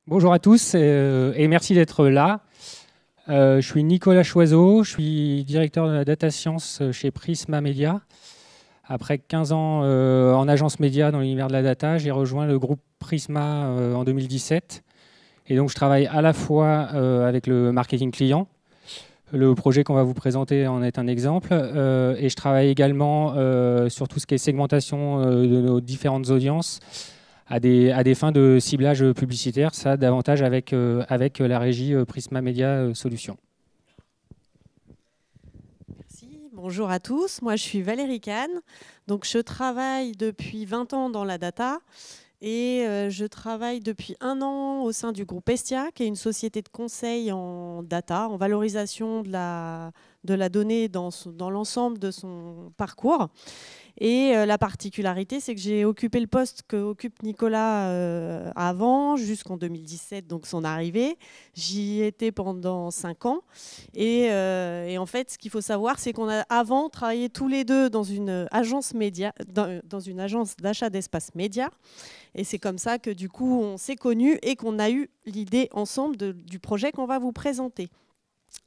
Bonjour à tous et merci d'être là. Je suis Nicolas Choiseau, je suis directeur de la data science chez Prisma Media. Après 15 ans en agence média dans l'univers de la data, j'ai rejoint le groupe Prisma en 2017. Et donc je travaille à la fois avec le marketing client. Le projet qu'on va vous présenter en est un exemple. Et je travaille également sur tout ce qui est segmentation de nos différentes audiences à des fins de ciblage publicitaire, ça davantage avec la régie Prisma Media Solutions. Merci, bonjour à tous. Moi, je suis Valérie Kahn. Donc, je travaille depuis 20 ans dans la data et je travaille depuis 1 an au sein du groupe Estia, qui est une société de conseil en data, en valorisation de la donnée dans l'ensemble de son parcours. Et la particularité, c'est que j'ai occupé le poste qu'occupe Nicolas avant, jusqu'en 2017, donc son arrivée. J'y étais pendant 5 ans. Et en fait, ce qu'il faut savoir, c'est qu'on a avant travaillé tous les deux dans une agence média, dans une agence d'achat d'espace média. Et c'est comme ça que du coup, on s'est connus et qu'on a eu l'idée ensemble du projet qu'on va vous présenter.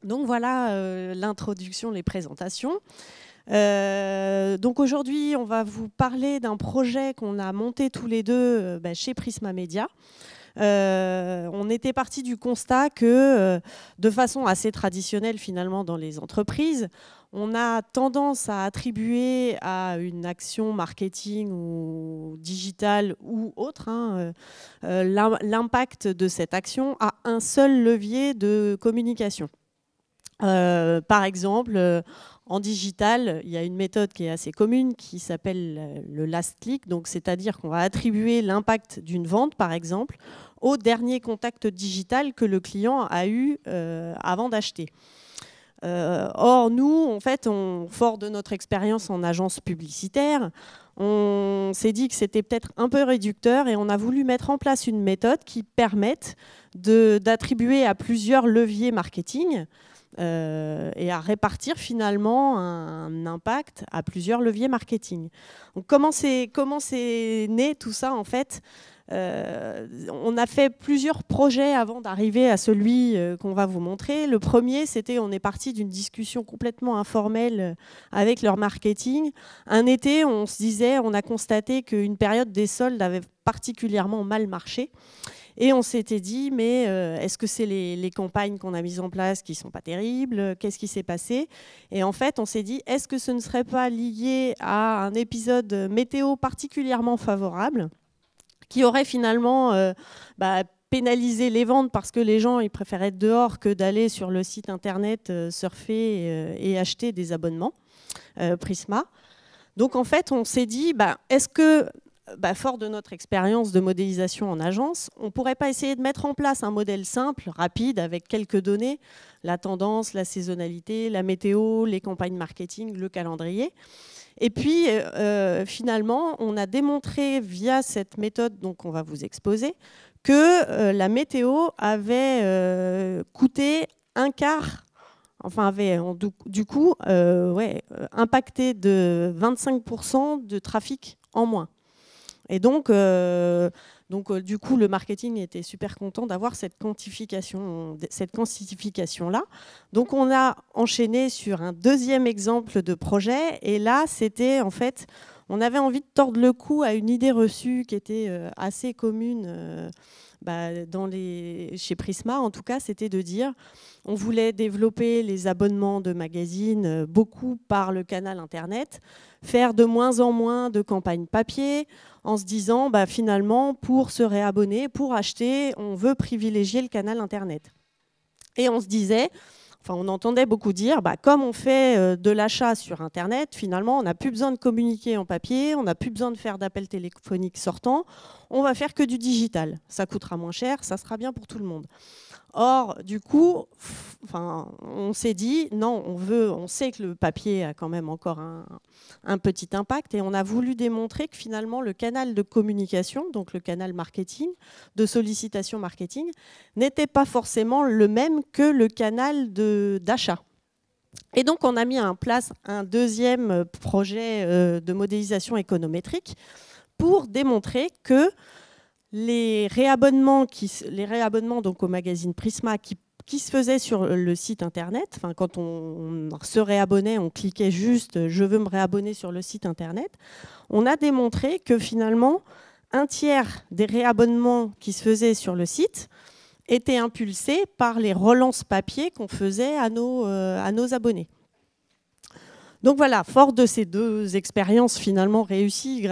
Donc voilà l'introduction, les présentations. Donc aujourd'hui, on va vous parler d'un projet qu'on a monté tous les deux chez Prisma Media. On était parti du constat que, de façon assez traditionnelle finalement dans les entreprises, on a tendance à attribuer à une action marketing ou digitale ou autre l'impact de cette action à un seul levier de communication. Par exemple, en digital, il y a une méthode qui est assez commune qui s'appelle le last click. Donc, c'est-à-dire qu'on va attribuer l'impact d'une vente, par exemple, au dernier contact digital que le client a eu avant d'acheter. Or, nous, en fait, fort de notre expérience en agence publicitaire, on s'est dit que c'était peut-être un peu réducteur et on a voulu mettre en place une méthode qui permette d'attribuer à plusieurs leviers marketing et à répartir finalement un impact à plusieurs leviers marketing. Donc comment c'est né tout ça en fait? On a fait plusieurs projets avant d'arriver à celui qu'on va vous montrer. Le premier, c'était on est parti d'une discussion complètement informelle avec leur marketing. Un été, on se disait, on a constaté qu'une période des soldes avait particulièrement mal marché. Et on s'était dit, mais est-ce que c'est les campagnes qu'on a mises en place qui ne sont pas terribles? Qu'est-ce qui s'est passé? Et en fait, on s'est dit, est-ce que ce ne serait pas lié à un épisode météo particulièrement favorable qui aurait finalement pénalisé les ventes parce que les gens ils préfèrent être dehors que d'aller sur le site internet surfer et acheter des abonnements Prisma. Donc en fait, on s'est dit, est-ce que fort de notre expérience de modélisation en agence, on ne pourrait pas essayer de mettre en place un modèle simple, rapide, avec quelques données, la tendance, la saisonnalité, la météo, les campagnes marketing, le calendrier. Et puis, finalement, on a démontré via cette méthode qu'on va vous exposer que la météo avait coûté un quart, enfin avait du coup impacté de 25% de trafic en moins. Et donc, du coup, le marketing était super content d'avoir cette quantification-là. Donc, on a enchaîné sur un deuxième exemple de projet. Et là, c'était en fait, on avait envie de tordre le cou à une idée reçue qui était assez commune chez Prisma. En tout cas, c'était de dire, on voulait développer les abonnements de magazines beaucoup par le canal Internet, faire de moins en moins de campagnes papier, en se disant, finalement, pour se réabonner, pour acheter, on veut privilégier le canal Internet. Et on se disait, on entendait beaucoup dire, comme on fait de l'achat sur Internet, finalement, on n'a plus besoin de communiquer en papier, on n'a plus besoin de faire d'appels téléphoniques sortants, on va faire que du digital. Ça coûtera moins cher, ça sera bien pour tout le monde. Or, du coup, on s'est dit, non, on sait que le papier a quand même encore un petit impact et on a voulu démontrer que finalement, le canal de communication, donc le canal marketing, de sollicitation marketing, n'était pas forcément le même que le canal d'achat. Et donc, on a mis en place un deuxième projet de modélisation économétrique pour démontrer que les réabonnements donc, au magazine Prisma qui se faisaient sur le site internet. Enfin, quand on se réabonnait, on cliquait juste « je veux me réabonner sur le site internet ». On a démontré que finalement, un tiers des réabonnements qui se faisaient sur le site étaient impulsés par les relances papier qu'on faisait à nos abonnés. Donc voilà, fort de ces deux expériences finalement réussies,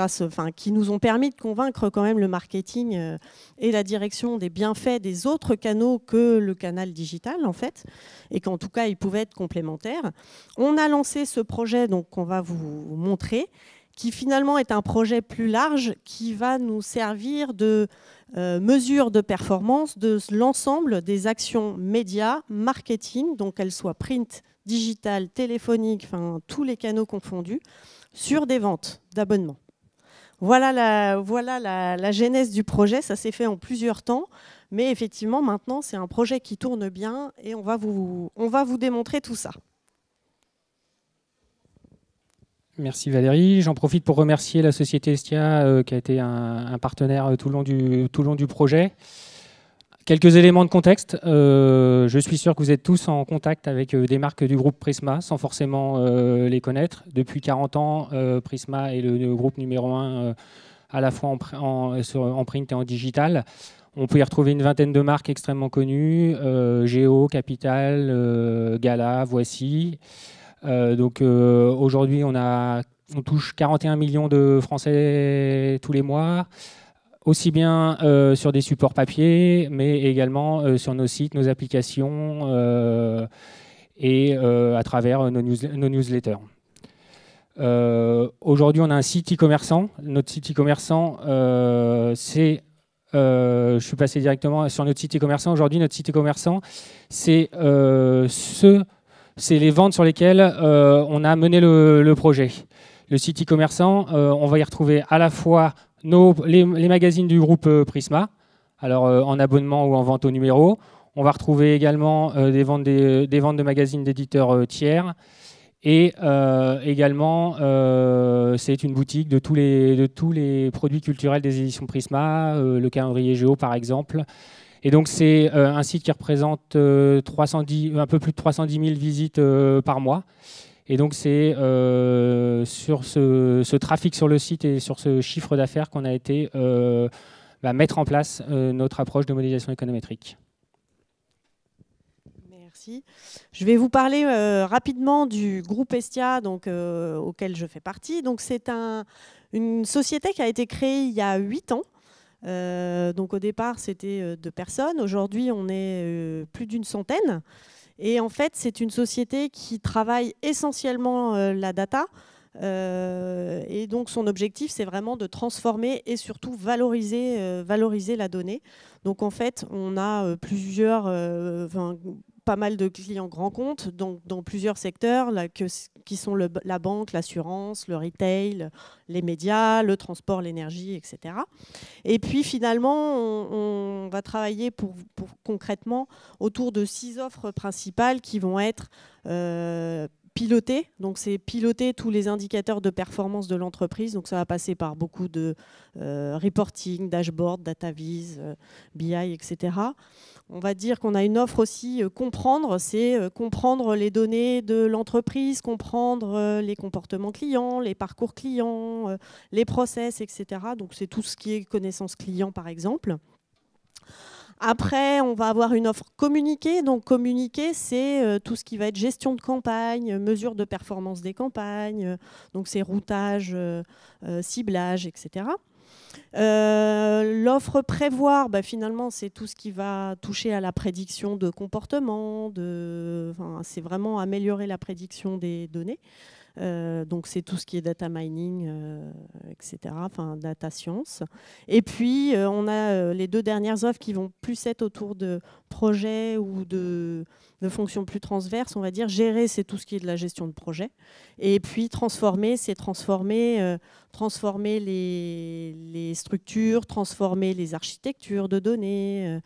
qui nous ont permis de convaincre quand même le marketing et la direction des bienfaits des autres canaux que le canal digital en fait, et qu'en tout cas ils pouvaient être complémentaires. On a lancé ce projet qu'on va vous montrer, qui finalement est un projet plus large qui va nous servir de mesure de performance de l'ensemble des actions médias, marketing, donc qu'elles soient print, digital, téléphonique, enfin tous les canaux confondus, sur des ventes d'abonnements. Voilà la genèse du projet. Ça s'est fait en plusieurs temps, mais effectivement maintenant c'est un projet qui tourne bien et on va vous démontrer tout ça. Merci Valérie. J'en profite pour remercier la société Estia qui a été un partenaire tout le long du projet. Quelques éléments de contexte. Je suis sûr que vous êtes tous en contact avec des marques du groupe Prisma sans forcément les connaître. Depuis 40 ans, Prisma est le groupe numéro 1 à la fois en print et en digital. On peut y retrouver une vingtaine de marques extrêmement connues, Géo, Capital, Gala, Voici. Aujourd'hui, on touche 41 millions de Français tous les mois, aussi bien sur des supports papier, mais également sur nos sites, nos applications et à travers nos newsletters. Aujourd'hui, on a un site e-commerçant. Notre site e-commerçant, je suis passé directement sur notre site e-commerçant. Aujourd'hui, notre site e-commerçant, c'est les ventes sur lesquelles on a mené le projet. Le site e-commerçant, on va y retrouver à la fois les magazines du groupe Prisma, alors en abonnement ou en vente au numéro. On va retrouver également des ventes de magazines d'éditeurs tiers. Et également, c'est une boutique de tous les produits culturels des éditions Prisma, le calendrier Géo par exemple. Et donc c'est un site qui représente un peu plus de 310 000 visites par mois. Et donc c'est sur ce trafic sur le site et sur ce chiffre d'affaires qu'on a été mettre en place notre approche de modélisation économétrique. Merci. Je vais vous parler rapidement du groupe Estia auquel je fais partie. Donc c'est une société qui a été créée il y a 8 ans. Donc au départ, c'était 2 personnes. Aujourd'hui, on est plus d'une centaine. Et en fait, c'est une société qui travaille essentiellement la data. Et donc, son objectif, c'est vraiment de transformer et surtout valoriser la donnée. Donc, en fait, on a pas mal de clients grands comptes dans plusieurs secteurs qui sont la banque, l'assurance, le retail, les médias, le transport, l'énergie, etc. Et puis finalement, on va travailler concrètement autour de 6 offres principales qui vont être pilotées. Donc c'est piloter tous les indicateurs de performance de l'entreprise. Donc ça va passer par beaucoup de reporting, dashboard, data-viz, BI, etc. On va dire qu'on a une offre aussi comprendre, c'est comprendre les données de l'entreprise, comprendre les comportements clients, les parcours clients, les process, etc. Donc c'est tout ce qui est connaissance client par exemple. Après, on va avoir une offre communiquée. Donc communiquer, c'est tout ce qui va être gestion de campagne, mesure de performance des campagnes, donc c'est routage, ciblage, etc. L'offre prévoir, finalement, c'est tout ce qui va toucher à la prédiction de comportement, c'est vraiment améliorer la prédiction des données. Donc c'est tout ce qui est data mining, etc., data science. Et puis on a les 2 dernières offres qui vont plus être autour de projets ou de fonctions plus transverses. On va dire gérer, c'est tout ce qui est de la gestion de projet. Et puis transformer, c'est transformer les structures, transformer les architectures de données,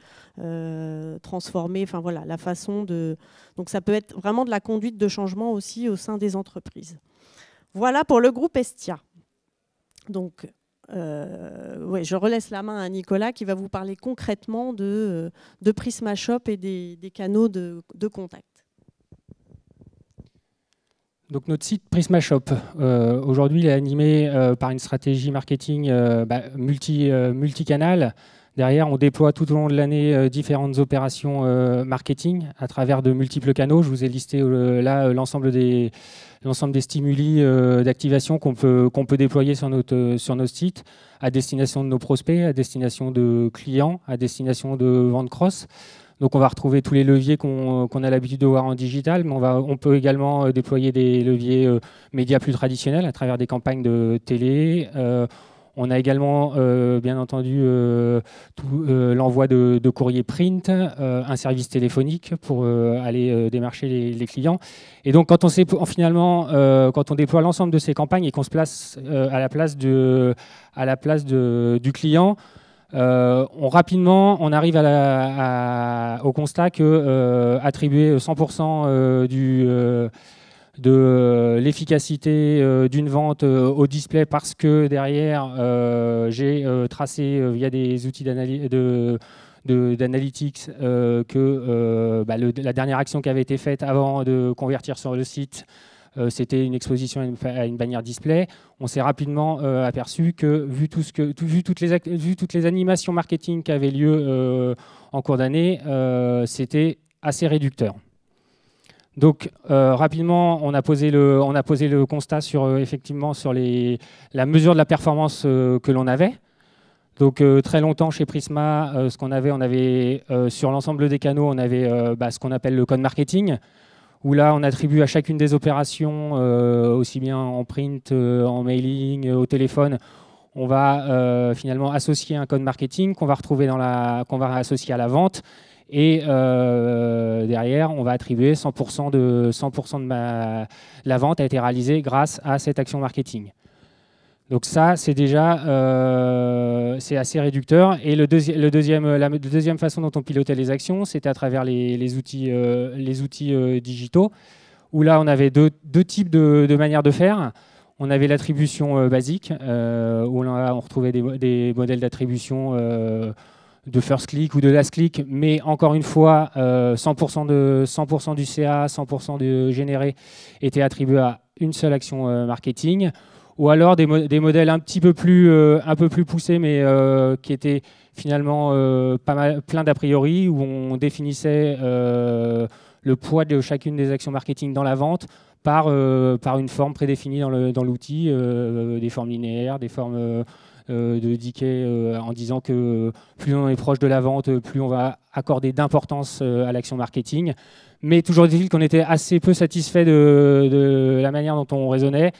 transformer, la façon de... Donc ça peut être vraiment de la conduite de changement aussi au sein des entreprises. Voilà pour le groupe Estia. Donc ouais, je relaisse la main à Nicolas qui va vous parler concrètement de Prisma Shop et des canaux de contact. Donc notre site Prisma Shop, aujourd'hui, il est animé par une stratégie marketing multicanal. Derrière, on déploie tout au long de l'année différentes opérations marketing à travers de multiples canaux. Je vous ai listé là l'ensemble des stimuli d'activation qu'on peut déployer sur notre site à destination de nos prospects, à destination de clients, à destination de vente cross. Donc on va retrouver tous les leviers qu'on a l'habitude de voir en digital, mais on peut également déployer des leviers médias plus traditionnels à travers des campagnes de télé. On a également, bien entendu, l'envoi de courrier print, un service téléphonique pour aller démarcher les clients. Et donc, quand on déploie l'ensemble de ces campagnes et qu'on se place à la place du client, rapidement, on arrive au constat que attribuer 100% de l'efficacité d'une vente au display parce que derrière, j'ai tracé via des outils d'analytics que la dernière action qui avait été faite avant de convertir sur le site, c'était une exposition à une bannière display. On s'est rapidement aperçu que, vu toutes les animations marketing qui avaient lieu en cours d'année, c'était assez réducteur. Donc rapidement, on a posé le constat effectivement sur la mesure de la performance que l'on avait. Donc très longtemps chez Prisma, ce qu'on avait, sur l'ensemble des canaux, on avait ce qu'on appelle le code marketing, où là on attribue à chacune des opérations, aussi bien en print, en mailing, au téléphone, on va finalement associer un code marketing qu'on va retrouver qu'on va associer à la vente. Et derrière, on va attribuer 100% de la vente a été réalisée grâce à cette action marketing. Donc ça, c'est déjà c'est assez réducteur. Et la deuxième façon dont on pilotait les actions, c'était à travers les outils digitaux, où là, on avait deux types de manières de faire. On avait l'attribution basique, où on retrouvait des modèles d'attribution de first click ou de last click, mais encore une fois, 100% du CA, 100% de généré était attribué à une seule action marketing, ou alors des modèles un peu plus poussés, mais qui étaient finalement plein d'a priori, où on définissait le poids de chacune des actions marketing dans la vente par une forme prédéfinie dans l'outil, des formes linéaires, des formes de decay, en disant que plus on est proche de la vente, plus on va accorder d'importance à l'action marketing. Mais toujours dit-il qu'on était assez peu satisfait de la manière dont on raisonnait.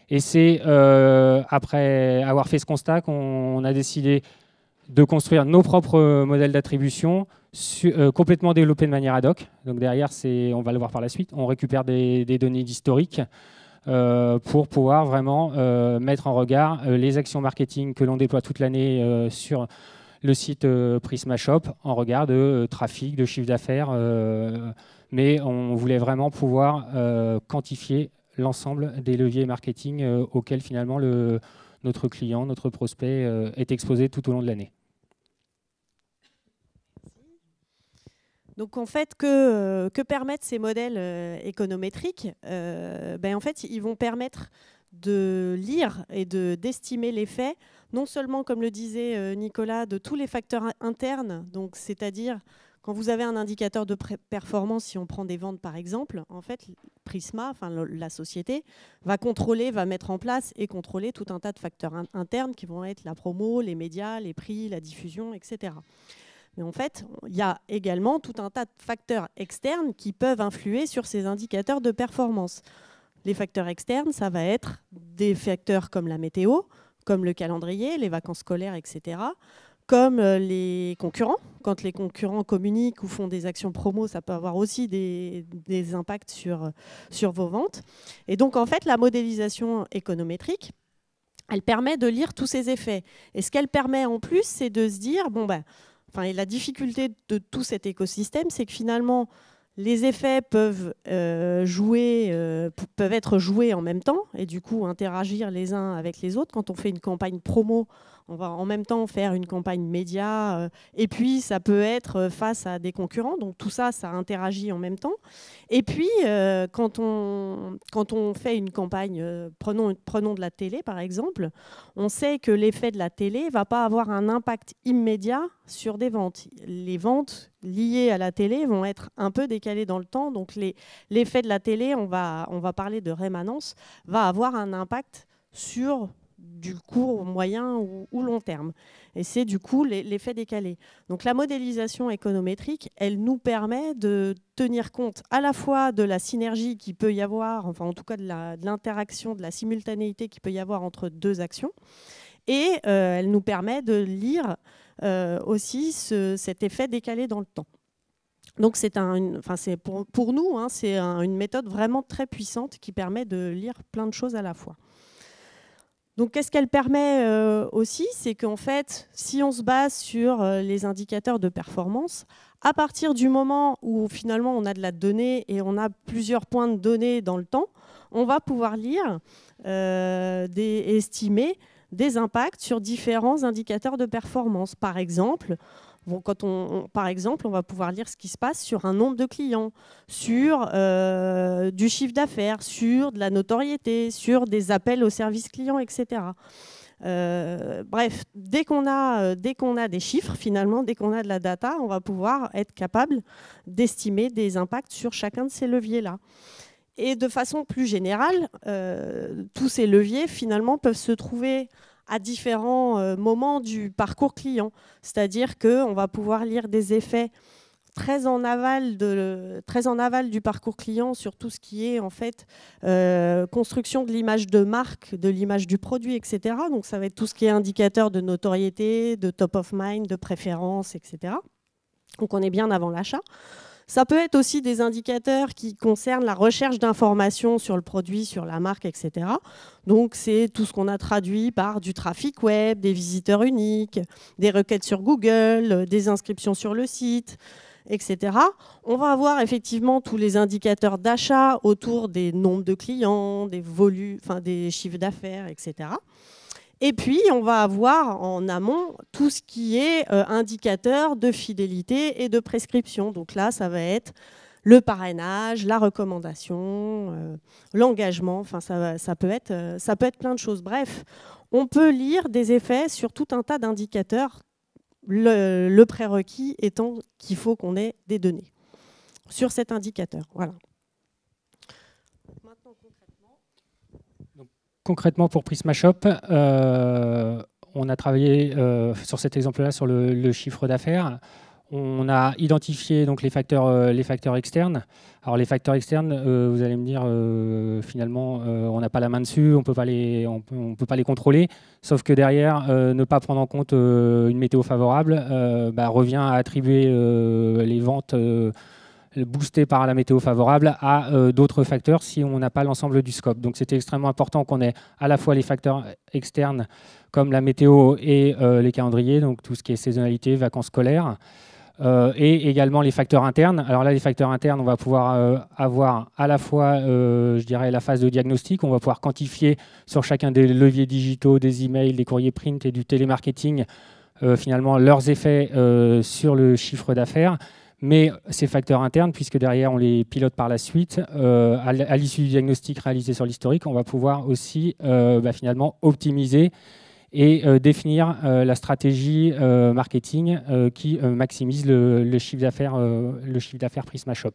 Et c'est après avoir fait ce constat qu'on a décidé de construire nos propres modèles d'attribution complètement développés de manière ad hoc. Donc derrière, on va le voir par la suite, on récupère des données d'historique pour pouvoir vraiment mettre en regard les actions marketing que l'on déploie toute l'année sur le site Prisma Shop en regard de trafic, de chiffre d'affaires. Mais on voulait vraiment pouvoir quantifier l'ensemble des leviers marketing auxquels finalement notre client, notre prospect est exposé tout au long de l'année. Donc en fait, que permettent ces modèles économétriques en fait, ils vont permettre de lire et d'estimer l'effet, non seulement, comme le disait Nicolas, de tous les facteurs internes, donc c'est-à-dire quand vous avez un indicateur de performance, si on prend des ventes par exemple, en fait, Prisma, enfin la société, va mettre en place et contrôler tout un tas de facteurs internes qui vont être la promo, les médias, les prix, la diffusion, etc. Mais en fait, il y a également tout un tas de facteurs externes qui peuvent influer sur ces indicateurs de performance. Les facteurs externes, ça va être des facteurs comme la météo, comme le calendrier, les vacances scolaires, etc., comme les concurrents. Quand les concurrents communiquent ou font des actions promo, ça peut avoir aussi des impacts sur vos ventes. Et donc, en fait, la modélisation économétrique, elle permet de lire tous ces effets. Et ce qu'elle permet en plus, c'est de se dire, et la difficulté de tout cet écosystème, c'est que finalement, Les effets peuvent être joués en même temps et du coup interagir les uns avec les autres. Quand on fait une campagne promo, on va en même temps faire une campagne média et puis ça peut être face à des concurrents. Donc tout ça, ça interagit en même temps. Et puis quand on fait une campagne, prenons de la télé par exemple, on sait que l'effet de la télé ne va pas avoir un impact immédiat sur des ventes. Les ventes liées à la télé vont être un peu décalées dans le temps. Donc l'effet de la télé, on va parler de rémanence, va avoir un impact sur du court, moyen ou long terme. Et c'est du coup l'effet décalé. Donc la modélisation économétrique, elle nous permet de tenir compte à la fois de la synergie qu'il peut y avoir, enfin en tout cas de l'interaction, de la simultanéité qu'il peut y avoir entre deux actions, et elle nous permet de lire aussi cet effet décalé dans le temps. Donc pour nous, hein, c'est une méthode vraiment très puissante qui permet de lire plein de choses à la fois. Donc, qu'est-ce qu'elle permet aussi? C'est qu'en fait, si on se base sur les indicateurs de performance, à partir du moment où finalement on a de la donnée et on a plusieurs points de données dans le temps, on va pouvoir lire et estimer des impacts sur différents indicateurs de performance. Par exemple, on va pouvoir lire ce qui se passe sur un nombre de clients, sur du chiffre d'affaires, sur de la notoriété, sur des appels aux services clients, etc. Bref, dès qu'on a des chiffres, finalement, dès qu'on a de la data, on va pouvoir être capable d'estimer des impacts sur chacun de ces leviers-là. Et de façon plus générale, tous ces leviers, finalement, peuvent se trouver à différents moments du parcours client. C'est-à-dire qu'on va pouvoir lire des effets très en aval du parcours client sur tout ce qui est en fait construction de l'image de marque, de l'image du produit, etc. Donc ça va être tout ce qui est indicateur de notoriété, de top of mind, de préférence, etc. Donc on est bien avant l'achat. Ça peut être aussi des indicateurs qui concernent la recherche d'informations sur le produit, sur la marque, etc. Donc, c'est tout ce qu'on a traduit par du trafic web, des visiteurs uniques, des requêtes sur Google, des inscriptions sur le site, etc. On va avoir effectivement tous les indicateurs d'achat autour des nombres de clients, des volumes, enfin, des chiffres d'affaires, etc. Et puis, on va avoir en amont tout ce qui est indicateur de fidélité et de prescription. Donc là, ça va être le parrainage, la recommandation, l'engagement. Enfin, ça peut être plein de choses. Bref, on peut lire des effets sur tout un tas d'indicateurs, le prérequis étant qu'il faut qu'on ait des données sur cet indicateur. Voilà. Concrètement, pour Prismashop, on a travaillé sur cet exemple-là sur le chiffre d'affaires. On a identifié donc les facteurs externes. Alors les facteurs externes, vous allez me dire, finalement, on n'a pas la main dessus, on peut pas les contrôler. Sauf que derrière, ne pas prendre en compte une météo favorable revient à attribuer les ventes boosté par la météo favorable à d'autres facteurs si on n'a pas l'ensemble du scope. Donc c'était extrêmement important qu'on ait à la fois les facteurs externes comme la météo et les calendriers, donc tout ce qui est saisonnalité, vacances scolaires, et également les facteurs internes. Alors là, les facteurs internes, on va pouvoir avoir à la fois, je dirais, la phase de diagnostic, on va pouvoir quantifier sur chacun des leviers digitaux, des emails, des courriers print et du télémarketing, finalement leurs effets sur le chiffre d'affaires. Mais ces facteurs internes, puisque derrière on les pilote par la suite, à l'issue du diagnostic réalisé sur l'historique, on va pouvoir aussi finalement optimiser et définir la stratégie marketing qui maximise le chiffre d'affaires Prismashop.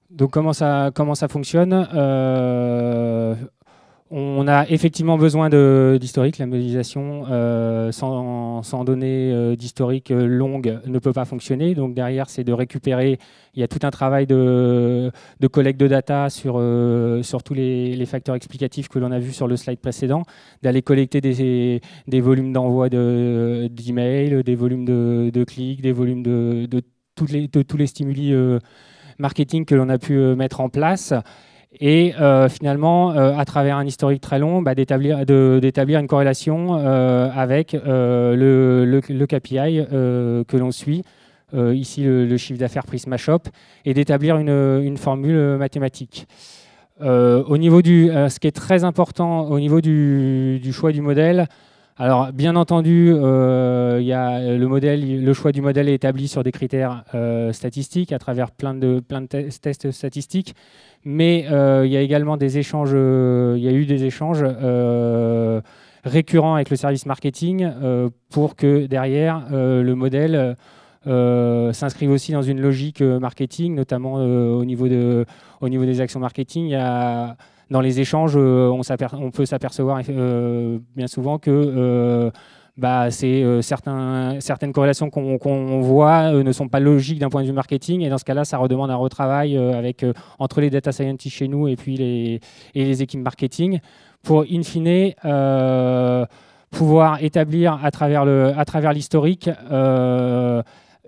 Donc comment ça fonctionne? On a effectivement besoin d'historique. La modélisation sans données d'historique longue ne peut pas fonctionner. Donc derrière, c'est de récupérer. Il y a tout un travail de collecte de data sur tous les facteurs explicatifs que l'on a vus sur le slide précédent, d'aller collecter des volumes d'envoi d'emails, des volumes de clics, des volumes de tous les stimuli marketing que l'on a pu mettre en place. Et finalement, à travers un historique très long, d'établir une corrélation avec le KPI que l'on suit ici le chiffre d'affaires Prisma Shop, et d'établir une formule mathématique. Au niveau ce qui est très important au niveau du choix du modèle, alors bien entendu, il y a le choix du modèle est établi sur des critères statistiques à travers plein de tests statistiques, mais il y a également des échanges, il y a eu des échanges récurrents avec le service marketing pour que derrière le modèle s'inscrivent aussi dans une logique marketing, notamment au niveau des actions marketing. Dans les échanges, on peut s'apercevoir bien souvent que certaines corrélations qu'on voit ne sont pas logiques d'un point de vue marketing, et dans ce cas-là, ça redemande un retravail entre les data scientists chez nous et puis les équipes marketing pour, in fine, pouvoir établir à travers l'historique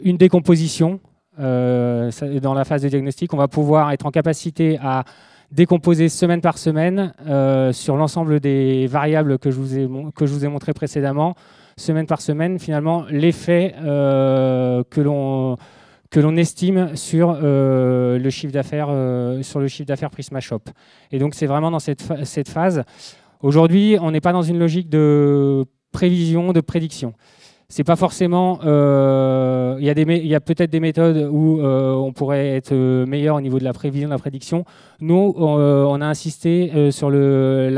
une décomposition. Dans la phase de diagnostic, on va pouvoir être en capacité à décomposer semaine par semaine sur l'ensemble des variables que je vous ai montré précédemment, semaine par semaine, finalement, l'effet que l'on estime sur le chiffre d'affaires Prisma Shop. Et donc, c'est vraiment dans cette phase. Aujourd'hui, on n'est pas dans une logique de prévision, de prédiction. C'est pas forcément. Il y a peut-être des méthodes où on pourrait être meilleur au niveau de la prévision, de la prédiction. Nous, on a insisté sur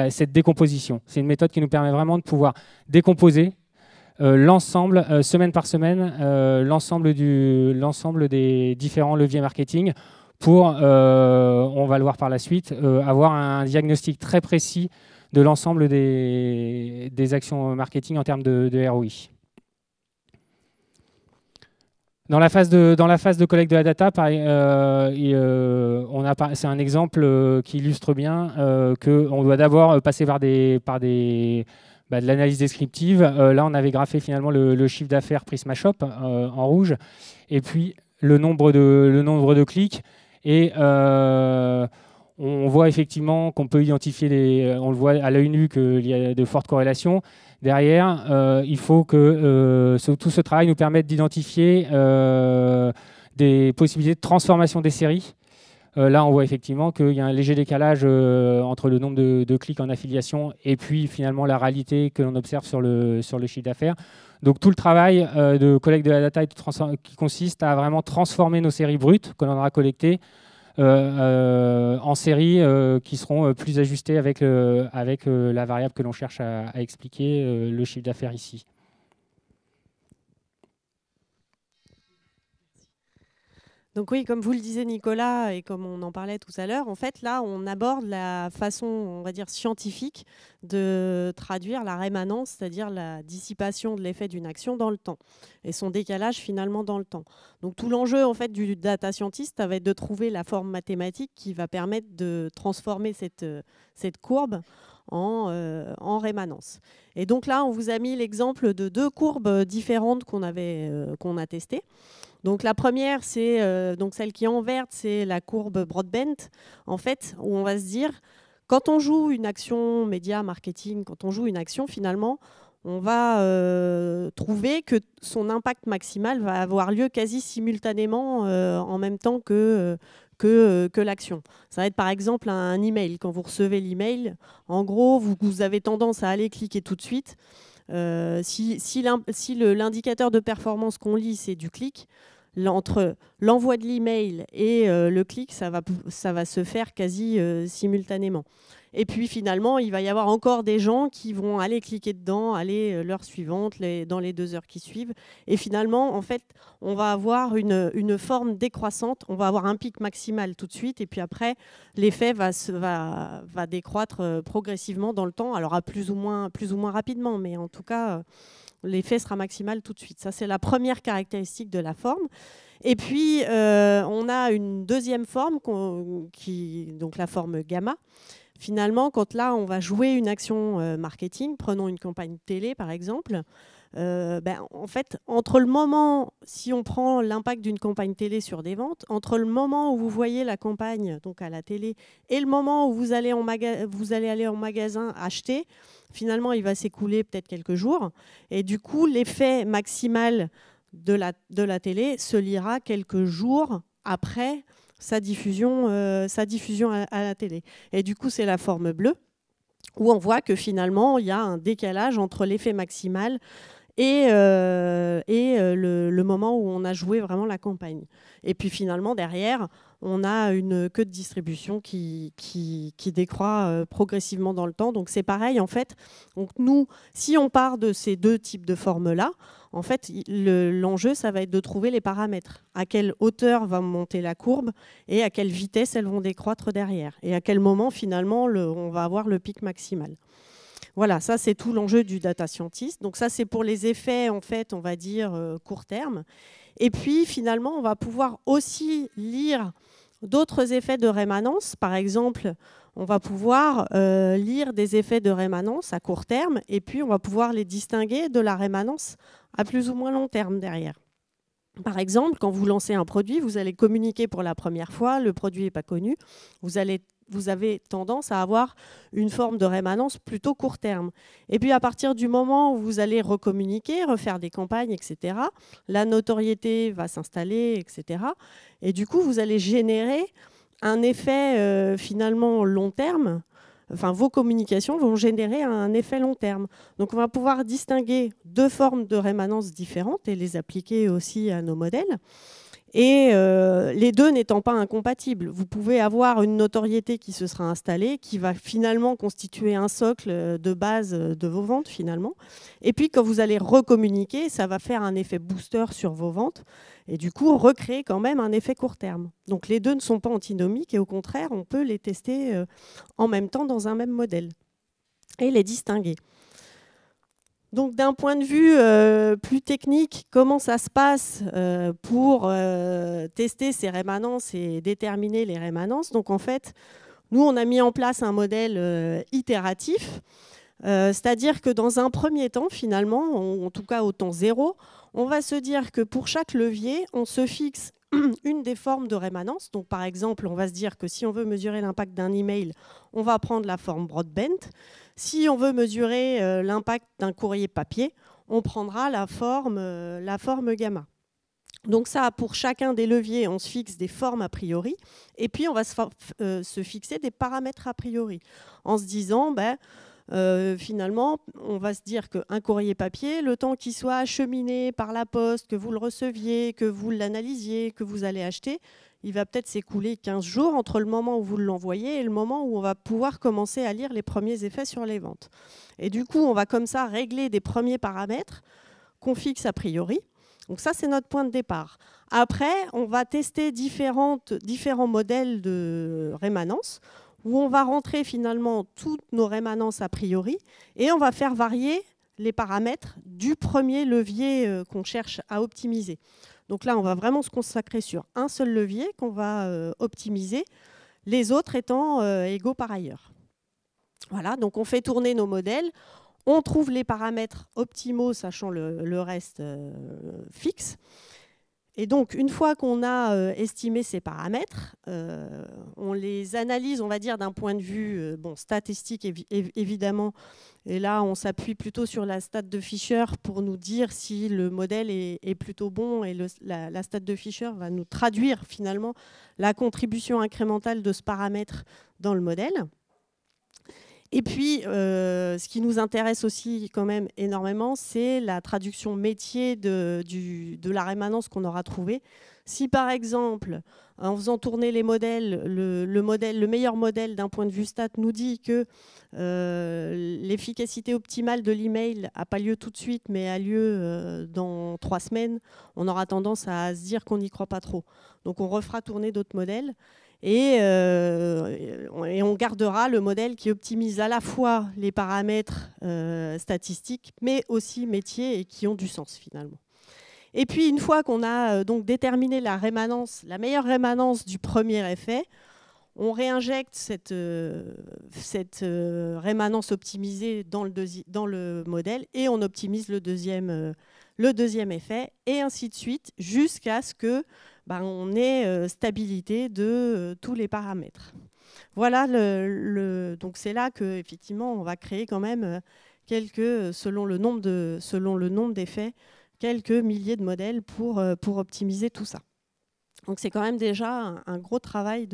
cette décomposition. C'est une méthode qui nous permet vraiment de pouvoir décomposer l'ensemble, semaine par semaine, l'ensemble des différents leviers marketing pour, on va le voir par la suite, avoir un diagnostic très précis de l'ensemble des actions marketing en termes de ROI. Dans la phase de collecte de la data, c'est un exemple qui illustre bien qu'on doit d'abord passer par de l'analyse descriptive. Là, on avait graphé finalement le chiffre d'affaires Prisma Shop en rouge, et puis le nombre de clics. Et on voit effectivement qu'on peut identifier, on le voit à l'œil nu qu'il y a de fortes corrélations. Derrière, il faut que tout ce travail nous permette d'identifier des possibilités de transformation des séries. Là, on voit effectivement qu'il y a un léger décalage entre le nombre de clics en affiliation et puis finalement la réalité que l'on observe sur le chiffre d'affaires. Donc tout le travail de collecte de la data qui consiste à vraiment transformer nos séries brutes que l'on aura collectées en séries qui seront plus ajustées avec la variable que l'on cherche à expliquer, le chiffre d'affaires ici. Donc oui, comme vous le disiez Nicolas, et comme on en parlait tout à l'heure, en fait là on aborde la façon, on va dire, scientifique de traduire la rémanence, c'est-à-dire la dissipation de l'effet d'une action dans le temps et son décalage finalement dans le temps. Donc tout l'enjeu en fait du data scientist, ça va être de trouver la forme mathématique qui va permettre de transformer cette courbe en rémanence. Et donc là, on vous a mis l'exemple de deux courbes différentes qu'on a testées. Donc la première, c'est donc celle qui est en verte, c'est la courbe Broadbent, en fait, où on va se dire, quand on joue une action média, marketing, quand on joue une action, finalement, on va trouver que son impact maximal va avoir lieu quasi simultanément en même temps que l'action. Ça va être par exemple un email. Quand vous recevez l'email, en gros, vous avez tendance à aller cliquer tout de suite. Si l'indicateur de performance qu'on lit, c'est du clic, entre l'envoi de l'email et le clic, ça va se faire quasi simultanément. Et puis finalement, il va y avoir encore des gens qui vont aller cliquer dedans, aller l'heure suivante, dans les 2 heures qui suivent. Et finalement, en fait, on va avoir une forme décroissante. On va avoir un pic maximal tout de suite. Et puis après, l'effet va décroître progressivement dans le temps. Alors à plus ou moins rapidement, mais en tout cas, l'effet sera maximal tout de suite. Ça, c'est la première caractéristique de la forme. Et puis, on a une deuxième forme, donc la forme gamma. Finalement, quand là, on va jouer une action marketing, prenons une campagne télé par exemple, en fait, entre le moment, si on prend l'impact d'une campagne télé sur des ventes, entre le moment où vous voyez la campagne donc à la télé et le moment où vous allez aller en magasin acheter, finalement, il va s'écouler peut-être quelques jours. Et du coup, l'effet maximal de la télé se lira quelques jours après sa diffusion à la télé. Et du coup, c'est la forme bleue, où on voit que finalement, il y a un décalage entre l'effet maximal et le moment où on a joué vraiment la campagne. Et puis finalement, derrière, on a une queue de distribution qui décroît progressivement dans le temps. Donc c'est pareil, en fait. Donc nous, si on part de ces deux types de formes-là, en fait, l'enjeu, ça va être de trouver les paramètres. À quelle hauteur va monter la courbe et à quelle vitesse elles vont décroître derrière. Et à quel moment, finalement, on va avoir le pic maximal. Voilà, ça c'est tout l'enjeu du data scientist. Donc ça c'est pour les effets, en fait, on va dire court terme. Et puis finalement, on va pouvoir aussi lire d'autres effets de rémanence. Par exemple, on va pouvoir lire des effets de rémanence à court terme et puis on va pouvoir les distinguer de la rémanence à plus ou moins long terme derrière. Par exemple, quand vous lancez un produit, vous allez communiquer pour la première fois, le produit n'est pas connu, vous avez tendance à avoir une forme de rémanence plutôt court terme. Et puis à partir du moment où vous allez recommuniquer, refaire des campagnes, etc., la notoriété va s'installer, etc. Et du coup, vous allez générer un effet finalement long terme. Enfin, vos communications vont générer un effet long terme. Donc on va pouvoir distinguer deux formes de rémanence différentes et les appliquer aussi à nos modèles. Et les deux n'étant pas incompatibles. Vous pouvez avoir une notoriété qui se sera installée, qui va finalement constituer un socle de base de vos ventes finalement. Et puis quand vous allez recommuniquer, ça va faire un effet booster sur vos ventes et du coup recréer quand même un effet court terme. Donc les deux ne sont pas antinomiques et au contraire, on peut les tester en même temps dans un même modèle et les distinguer. Donc d'un point de vue plus technique, comment ça se passe pour tester ces rémanences et déterminer les rémanences? Donc en fait, nous, on a mis en place un modèle itératif, c'est-à-dire que dans un premier temps, finalement, en tout cas au temps zéro, on va se dire que pour chaque levier, on se fixe une des formes de rémanence. Donc par exemple, on va se dire que si on veut mesurer l'impact d'un email, on va prendre la forme broadband. Si on veut mesurer l'impact d'un courrier papier, on prendra la forme gamma. Donc ça, pour chacun des leviers, on se fixe des formes a priori, et puis on va se fixer des paramètres a priori, en se disant, finalement, on va se dire qu'un courrier papier, le temps qu'il soit acheminé par la poste, que vous le receviez, que vous l'analysiez, que vous allez acheter, il va peut-être s'écouler 15 jours entre le moment où vous l'envoyez et le moment où on va pouvoir commencer à lire les premiers effets sur les ventes. Et du coup, on va comme ça régler des premiers paramètres qu'on fixe a priori. Donc ça, c'est notre point de départ. Après, on va tester différents modèles de rémanence où on va rentrer finalement toutes nos rémanences a priori et on va faire varier les paramètres du premier levier qu'on cherche à optimiser. Donc là, on va vraiment se consacrer sur un seul levier qu'on va optimiser, les autres étant égaux par ailleurs. Voilà, donc on fait tourner nos modèles, on trouve les paramètres optimaux, sachant le reste fixe. Et donc, une fois qu'on a estimé ces paramètres, on les analyse, on va dire, d'un point de vue statistique, évidemment. Et là, on s'appuie plutôt sur la stat de Fisher pour nous dire si le modèle est plutôt bon. Et la stat de Fisher va nous traduire, finalement, la contribution incrémentale de ce paramètre dans le modèle. Et puis, ce qui nous intéresse aussi quand même énormément, c'est la traduction métier de la rémanence qu'on aura trouvée. Si par exemple, en faisant tourner les modèles, le meilleur modèle d'un point de vue stat nous dit que l'efficacité optimale de l'email n'a pas lieu tout de suite, mais a lieu dans 3 semaines, on aura tendance à se dire qu'on n'y croit pas trop. Donc on refera tourner d'autres modèles. Et on gardera le modèle qui optimise à la fois les paramètres statistiques, mais aussi métiers et qui ont du sens finalement. Et puis une fois qu'on a donc déterminé la meilleure rémanence du premier effet, on réinjecte cette rémanence optimisée dans le modèle et on optimise le deuxième effet et ainsi de suite jusqu'à ce que on ait stabilité de tous les paramètres. Voilà, donc c'est là qu'effectivement on va créer quand même selon le nombre d'effets, quelques milliers de modèles pour optimiser tout ça. Donc c'est quand même déjà un gros travail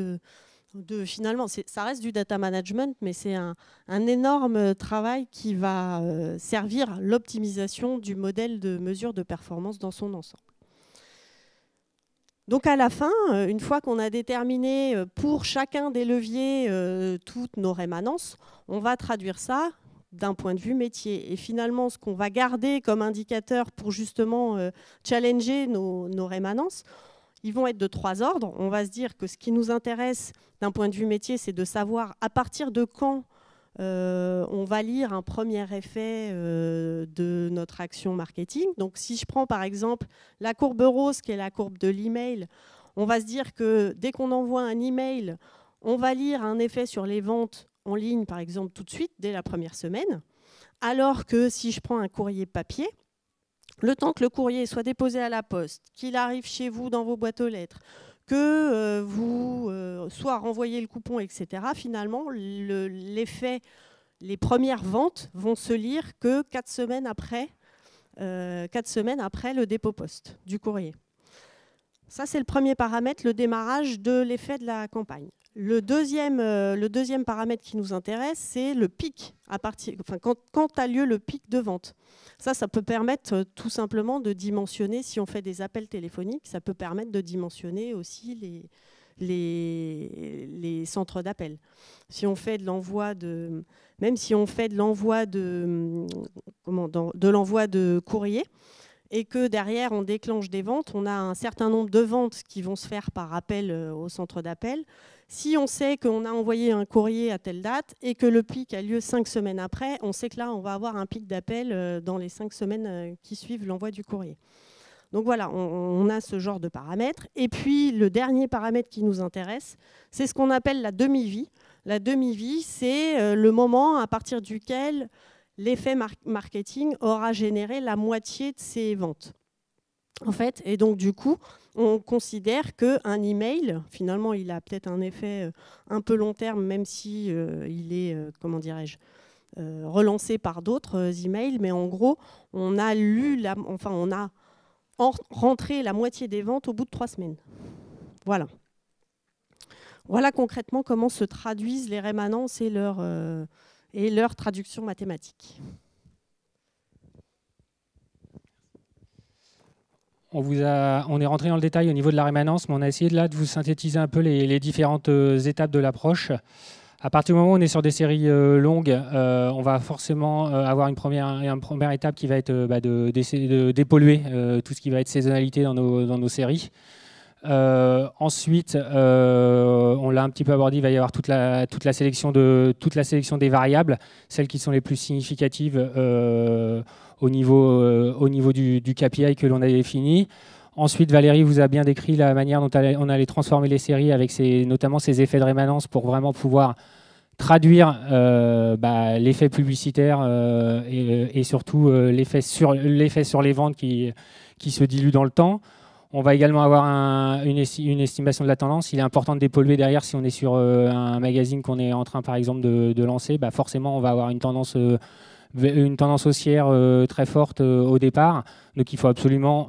finalement, ça reste du data management, mais c'est un énorme travail qui va servir l'optimisation du modèle de mesure de performance dans son ensemble. Donc à la fin, une fois qu'on a déterminé pour chacun des leviers toutes nos rémanences, on va traduire ça d'un point de vue métier. Et finalement, ce qu'on va garder comme indicateur pour justement challenger nos rémanences, ils vont être de 3 ordres. On va se dire que ce qui nous intéresse d'un point de vue métier, c'est de savoir à partir de quand on va lire un premier effet de notre action marketing. Donc si je prends par exemple la courbe rose, qui est la courbe de l'email, on va se dire que dès qu'on envoie un email, on va lire un effet sur les ventes en ligne, par exemple, tout de suite, dès la première semaine. Alors que si je prends un courrier papier, le temps que le courrier soit déposé à la poste, qu'il arrive chez vous dans vos boîtes aux lettres, que vous soit renvoyé le coupon, etc., finalement, l'effet, les premières ventes vont se lire que 4 semaines après le dépôt poste du courrier. Ça, c'est le premier paramètre, le démarrage de l'effet de la campagne. Le deuxième paramètre qui nous intéresse, c'est le pic, quand a lieu le pic de vente. Ça peut permettre tout simplement de dimensionner, si on fait des appels téléphoniques, ça peut permettre de dimensionner aussi les centres d'appel. Si on fait de l'envoi même si on fait de l'envoi de courrier, et que derrière on déclenche des ventes, on a un certain nombre de ventes qui vont se faire par appel au centre d'appel. Si on sait qu'on a envoyé un courrier à telle date et que le pic a lieu 5 semaines après, on sait que là on va avoir un pic d'appel dans les 5 semaines qui suivent l'envoi du courrier. Donc voilà, on a ce genre de paramètres. Et puis le dernier paramètre qui nous intéresse, c'est ce qu'on appelle la demi-vie. La demi-vie, c'est le moment à partir duquel l'effet marketing aura généré la moitié de ses ventes. En fait, et donc du coup, on considère qu'un email, finalement, il a peut-être un effet un peu long terme, même si il est, comment dirais-je, relancé par d'autres emails, mais en gros, on a rentré la moitié des ventes au bout de 3 semaines. Voilà. Voilà concrètement comment se traduisent les rémanences et leur traduction mathématique. On est rentré dans le détail au niveau de la rémanence, mais on a essayé de vous synthétiser un peu les différentes étapes de l'approche. À partir du moment où on est sur des séries longues, on va forcément avoir une première étape qui va être d'essayer de dépolluer tout ce qui va être saisonnalité dans nos séries. Ensuite, on l'a un petit peu abordé, il va y avoir toute la sélection des variables, celles qui sont les plus significatives au niveau du KPI que l'on a défini. Ensuite, Valérie vous a bien décrit la manière dont on allait transformer les séries avec notamment ces effets de rémanence pour vraiment pouvoir traduire l'effet publicitaire et surtout l'effet sur les ventes qui se dilue dans le temps. On va également avoir une estimation de la tendance. Il est important de dépolluer derrière si on est sur un magazine qu'on est en train, par exemple, de lancer. Forcément, on va avoir une tendance haussière très forte au départ. Donc, il faut absolument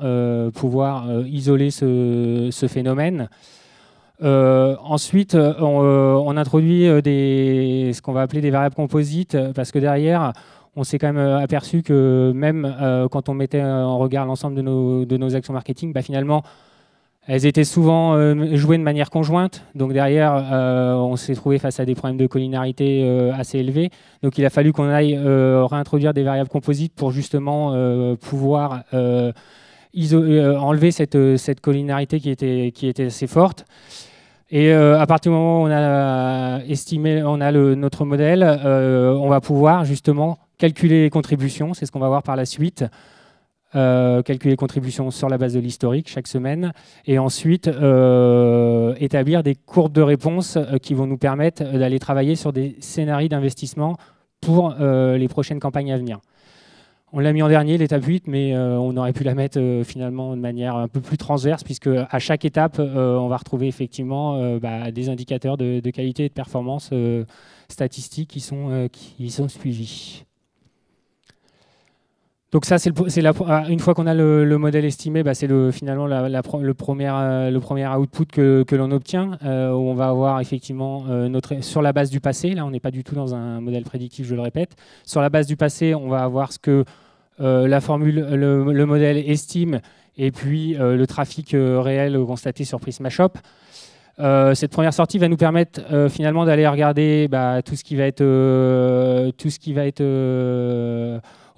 pouvoir isoler ce phénomène. Ensuite, on introduit ce qu'on va appeler des variables composites parce que derrière, on s'est quand même aperçu que même quand on mettait en regard l'ensemble de nos actions marketing, finalement, elles étaient souvent jouées de manière conjointe. Donc derrière, on s'est trouvé face à des problèmes de collinarité assez élevés. Donc il a fallu qu'on aille réintroduire des variables composites pour justement pouvoir enlever cette collinarité qui était assez forte. Et à partir du moment où on a estimé, notre modèle, on va pouvoir justement calculer les contributions, c'est ce qu'on va voir par la suite. Calculer les contributions sur la base de l'historique chaque semaine. Et ensuite, établir des courbes de réponse qui vont nous permettre d'aller travailler sur des scénarios d'investissement pour les prochaines campagnes à venir. On l'a mis en dernier, l'étape 8, mais on aurait pu la mettre finalement de manière un peu plus transverse, puisque à chaque étape, on va retrouver effectivement des indicateurs de qualité et de performance statistiques qui sont suivis. Donc ça, une fois qu'on a le modèle estimé, bah, c'est finalement le premier output que l'on obtient, où on va avoir effectivement sur la base du passé. Là, on n'est pas du tout dans un modèle prédictif, je le répète. Sur la base du passé, on va avoir ce que la formule, le modèle estime, et puis le trafic réel constaté sur Prismashop. Cette première sortie va nous permettre finalement d'aller regarder tout ce qui va être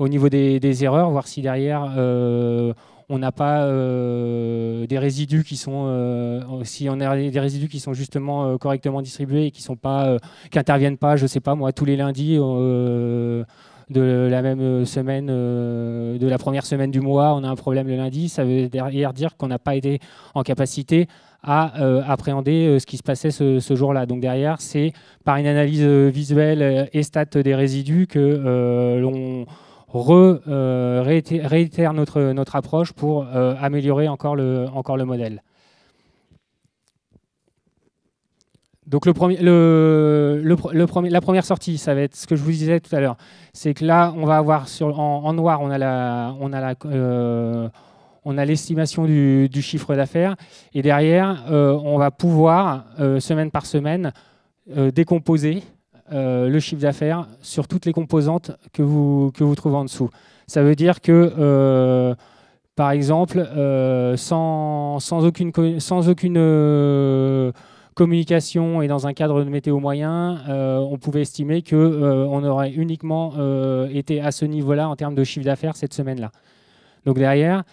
au niveau des erreurs, voir si derrière on n'a pas des résidus qui sont si on a des résidus qui sont justement correctement distribués et qui n'interviennent pas, je sais pas moi, tous les lundis de la même semaine, de la première semaine du mois, on a un problème le lundi. Ça veut derrière dire qu'on n'a pas été en capacité à appréhender ce qui se passait ce jour-là. Donc derrière, c'est par une analyse visuelle et stat des résidus que l'on réitère notre approche pour améliorer encore le modèle. Donc la première sortie, ça va être ce que je vous disais tout à l'heure. C'est que là, on va avoir en noir, on a l'estimation du chiffre d'affaires. Et derrière, on va pouvoir, semaine par semaine, décomposer le chiffre d'affaires sur toutes les composantes que vous trouvez en dessous. Ça veut dire que, par exemple, sans aucune communication et dans un cadre de météo moyen, on pouvait estimer qu'on aurait uniquement été à ce niveau-là en termes de chiffre d'affaires cette semaine-là. Donc derrière,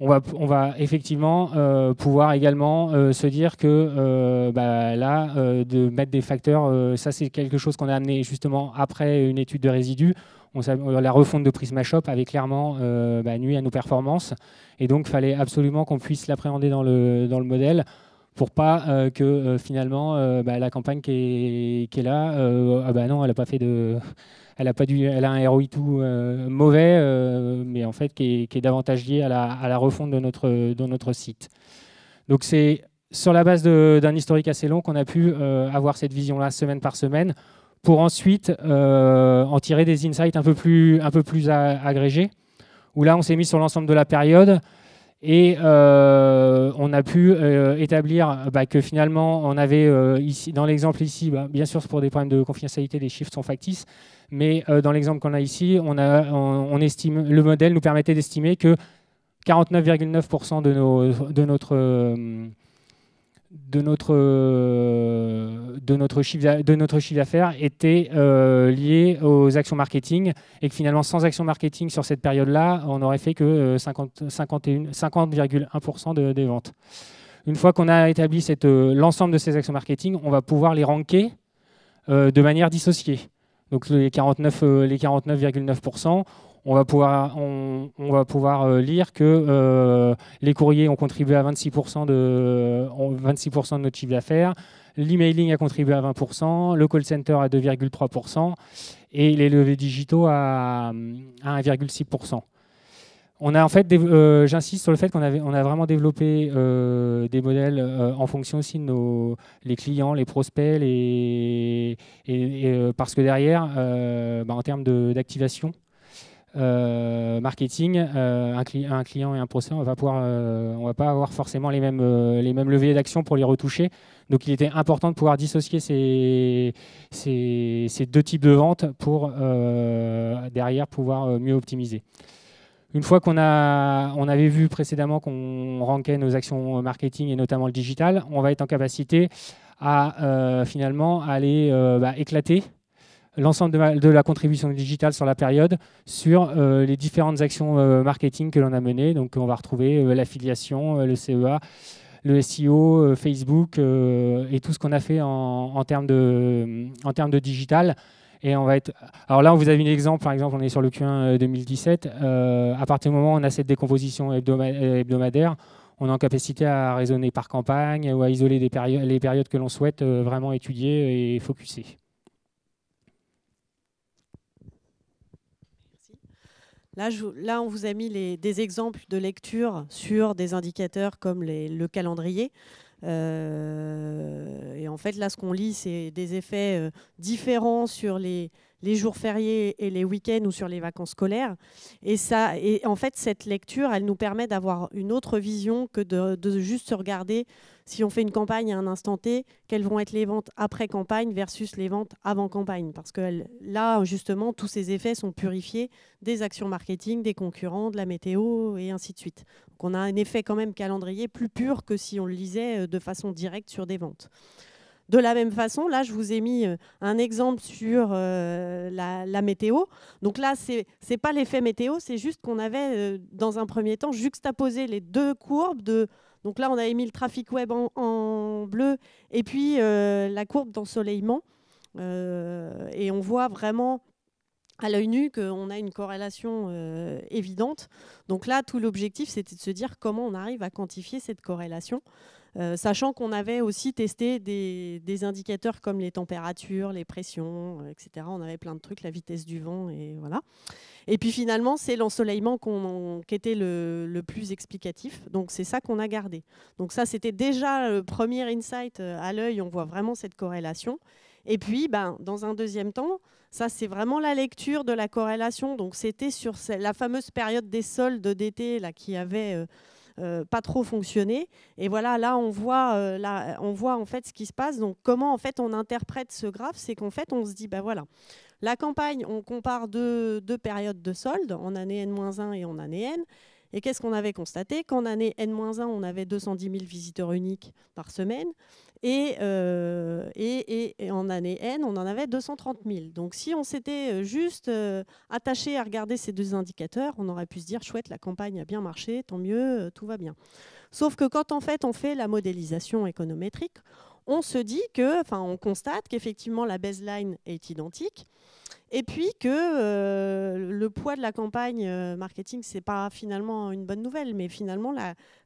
on va effectivement pouvoir également se dire que là, de mettre des facteurs, ça c'est quelque chose qu'on a amené justement après une étude de résidus. La refonte de Prismashop avait clairement nuit à nos performances, et donc il fallait absolument qu'on puisse l'appréhender dans le modèle, pour pas que finalement la campagne qui est là, non, elle a pas fait elle a un ROI2 mauvais, mais en fait qui est davantage lié à la refonte de notre site. Donc c'est sur la base d'un historique assez long qu'on a pu avoir cette vision-là semaine par semaine, pour ensuite en tirer des insights un peu plus agrégés, où là on s'est mis sur l'ensemble de la période. Et on a pu établir que finalement, on avait ici, dans l'exemple ici, bien sûr, pour des problèmes de confidentialité, les chiffres sont factices, mais dans l'exemple qu'on a ici, on estime, le modèle nous permettait d'estimer que 49,9% de notre chiffre d'affaires était lié aux actions marketing, et que finalement, sans action marketing sur cette période-là, on n'aurait fait que 50,1% des ventes. Une fois qu'on a établi l'ensemble de ces actions marketing, on va pouvoir les ranker de manière dissociée. Donc les 49,9%, on va pouvoir lire que les courriers ont contribué à 26% de notre chiffre d'affaires, l'emailing a contribué à 20%, le call center à 2,3% et les levées digitaux à 1,6%. On a en fait, j'insiste sur le fait qu'on a vraiment développé des modèles en fonction aussi de les clients, les prospects, parce que derrière, en termes d'activation, marketing, un client et un prospect, on va pas avoir forcément les mêmes leviers d'action pour les retoucher. Donc il était important de pouvoir dissocier ces deux types de ventes pour derrière pouvoir mieux optimiser. Une fois on avait vu précédemment qu'on rankait nos actions marketing et notamment le digital, on va être en capacité à finalement aller éclater l'ensemble de la contribution digitale sur la période sur les différentes actions marketing que l'on a menées. Donc on va retrouver l'affiliation, le CEA, le SEO, Facebook et tout ce qu'on a fait en termes de digital. Et on va être. Alors là, on vous a vu un exemple. Par exemple, on est sur le Q1 2017. À partir du moment où on a cette décomposition hebdomadaire, on est en capacité à raisonner par campagne ou à isoler les périodes que l'on souhaite vraiment étudier et focuser. Là, on vous a mis des exemples de lecture sur des indicateurs comme le calendrier. Et en fait, là, ce qu'on lit, c'est des effets différents sur les les jours fériés et les week-ends ou sur les vacances scolaires. Et en fait, cette lecture, elle nous permet d'avoir une autre vision que de juste se regarder, si on fait une campagne à un instant T, quelles vont être les ventes après campagne versus les ventes avant campagne. Parce que là, justement, tous ces effets sont purifiés des actions marketing, des concurrents, de la météo et ainsi de suite. Donc on a un effet quand même calendrier plus pur que si on le lisait de façon directe sur des ventes. De la même façon, là, je vous ai mis un exemple sur la météo. Donc là, ce n'est pas l'effet météo, c'est juste qu'on avait, dans un premier temps, juxtaposé les deux courbes. Donc là, on avait mis le trafic web en bleu et puis la courbe d'ensoleillement. Et on voit vraiment à l'œil nu qu'on a une corrélation évidente. Donc là, tout l'objectif, c'était de se dire comment on arrive à quantifier cette corrélation. Sachant qu'on avait aussi testé des indicateurs comme les températures, les pressions, etc. On avait plein de trucs, la vitesse du vent, et voilà. Et puis finalement, c'est l'ensoleillement qui était le plus explicatif. Donc c'est ça qu'on a gardé. Donc ça, c'était déjà le premier insight à l'œil. On voit vraiment cette corrélation. Et puis, dans un deuxième temps, ça, c'est vraiment la lecture de la corrélation. Donc c'était sur la fameuse période des soldes d'été là, qui avait... pas trop fonctionné. Et voilà, là on voit en fait ce qui se passe. Donc comment en fait on interprète ce graphe, c'est qu'en fait on se dit voilà, la campagne, on compare deux périodes de soldes, en année N-1 et en année N. Et qu'est-ce qu'on avait constaté? Qu'en année N-1, on avait 210 000 visiteurs uniques par semaine. Et en année N, on en avait 230 000. Donc si on s'était juste attaché à regarder ces deux indicateurs, on aurait pu se dire, chouette, la campagne a bien marché, tant mieux, tout va bien. Sauf que quand en fait on fait la modélisation économétrique, on se dit on constate qu'effectivement la baseline est identique. Et puis que le poids de la campagne marketing, ce n'est pas finalement une bonne nouvelle, mais finalement,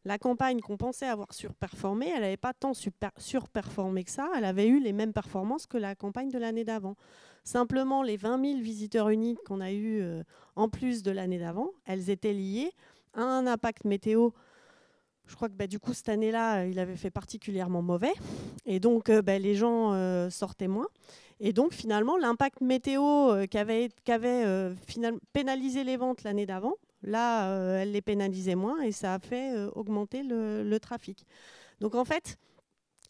la campagne qu'on pensait avoir surperformée, elle n'avait pas tant surperformé que ça, elle avait eu les mêmes performances que la campagne de l'année d'avant. Simplement, les 20 000 visiteurs uniques qu'on a eus en plus de l'année d'avant, elles étaient liées à un impact météo. Je crois que du coup, cette année-là, il avait fait particulièrement mauvais. Et donc, les gens sortaient moins. Et donc, finalement, l'impact météo qui avait pénalisé les ventes l'année d'avant, là, elle les pénalisait moins et ça a fait augmenter le trafic. Donc, en fait,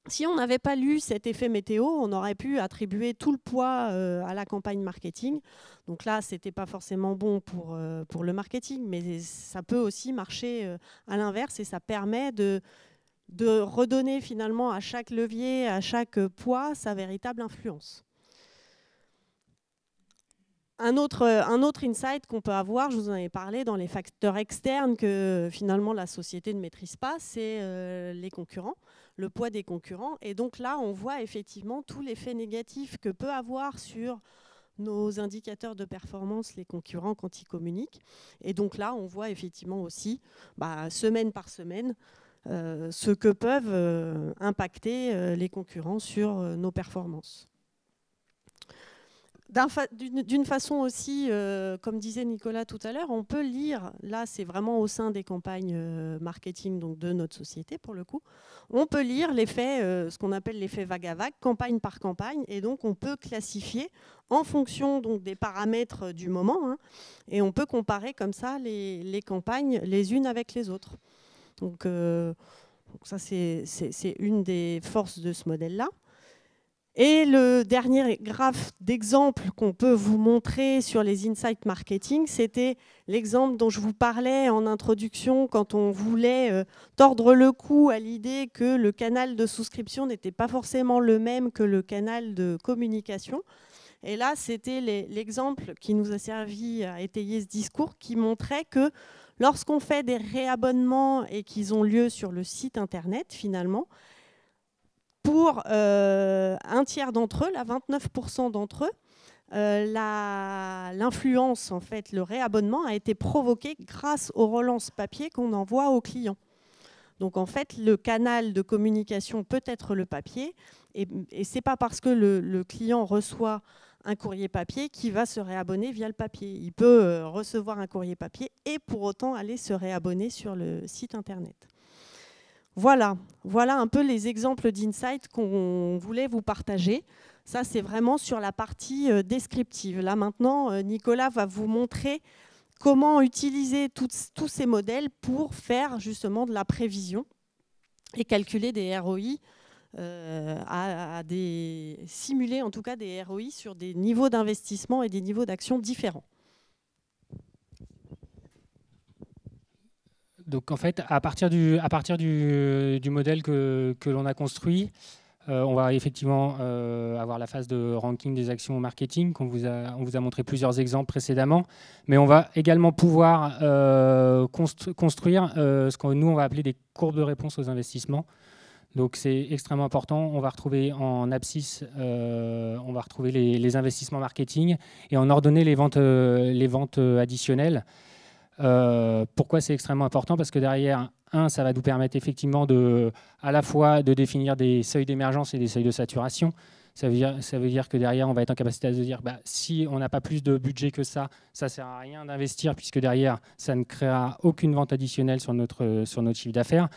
si on n'avait pas lu cet effet météo, on aurait pu attribuer tout le poids à la campagne marketing. Donc là, ce n'était pas forcément bon pour le marketing, mais ça peut aussi marcher à l'inverse et ça permet de redonner finalement à chaque levier, à chaque poids, sa véritable influence. Un autre insight qu'on peut avoir, je vous en ai parlé, dans les facteurs externes que finalement la société ne maîtrise pas, c'est les concurrents, le poids des concurrents. Et donc là, on voit effectivement tout l'effet négatif que peut avoir sur nos indicateurs de performance les concurrents quand ils communiquent. Et donc là, on voit effectivement aussi, semaine par semaine, ce que peuvent impacter les concurrents sur nos performances. D'une façon aussi, comme disait Nicolas tout à l'heure, on peut lire, là c'est vraiment au sein des campagnes marketing donc de notre société pour le coup, on peut lire l'effet, ce qu'on appelle l'effet vague à vague, campagne par campagne, et donc on peut classifier en fonction donc, des paramètres du moment, et on peut comparer comme ça les campagnes les unes avec les autres. Donc ça c'est une des forces de ce modèle-là. Et le dernier graphe d'exemple qu'on peut vous montrer sur les insights marketing, c'était l'exemple dont je vous parlais en introduction quand on voulait tordre le cou à l'idée que le canal de souscription n'était pas forcément le même que le canal de communication. Et là, c'était l'exemple qui nous a servi à étayer ce discours qui montrait que lorsqu'on fait des réabonnements et qu'ils ont lieu sur le site internet, finalement, pour un tiers d'entre eux, là, 29% d'entre eux, l'influence, en fait, le réabonnement a été provoqué grâce aux relances papier qu'on envoie aux clients. Donc, en fait, le canal de communication peut être le papier, et ce n'est pas parce que le client reçoit un courrier papier qu'il va se réabonner via le papier. Il peut recevoir un courrier papier et pour autant aller se réabonner sur le site internet. Voilà un peu les exemples d'insights qu'on voulait vous partager. Ça, c'est vraiment sur la partie descriptive. Là, maintenant, Nicolas va vous montrer comment utiliser tous ces modèles pour faire justement de la prévision et calculer des ROI, simuler en tout cas des ROI sur des niveaux d'investissement et des niveaux d'action différents. Donc en fait, à partir du modèle que l'on a construit, on va effectivement avoir la phase de ranking des actions au marketing, on vous a montré plusieurs exemples précédemment, mais on va également pouvoir construire ce que nous on va appeler des courbes de réponse aux investissements. Donc c'est extrêmement important. On va retrouver en abscisse, on va retrouver les investissements marketing et en ordonner les ventes additionnelles. Pourquoi c'est extrêmement important? Parce que derrière, ça va nous permettre effectivement à la fois de définir des seuils d'émergence et des seuils de saturation. Ça veut dire que derrière, on va être en capacité de dire si on n'a pas plus de budget que ça ne sert à rien d'investir puisque derrière, ça ne créera aucune vente additionnelle sur notre chiffre d'affaires.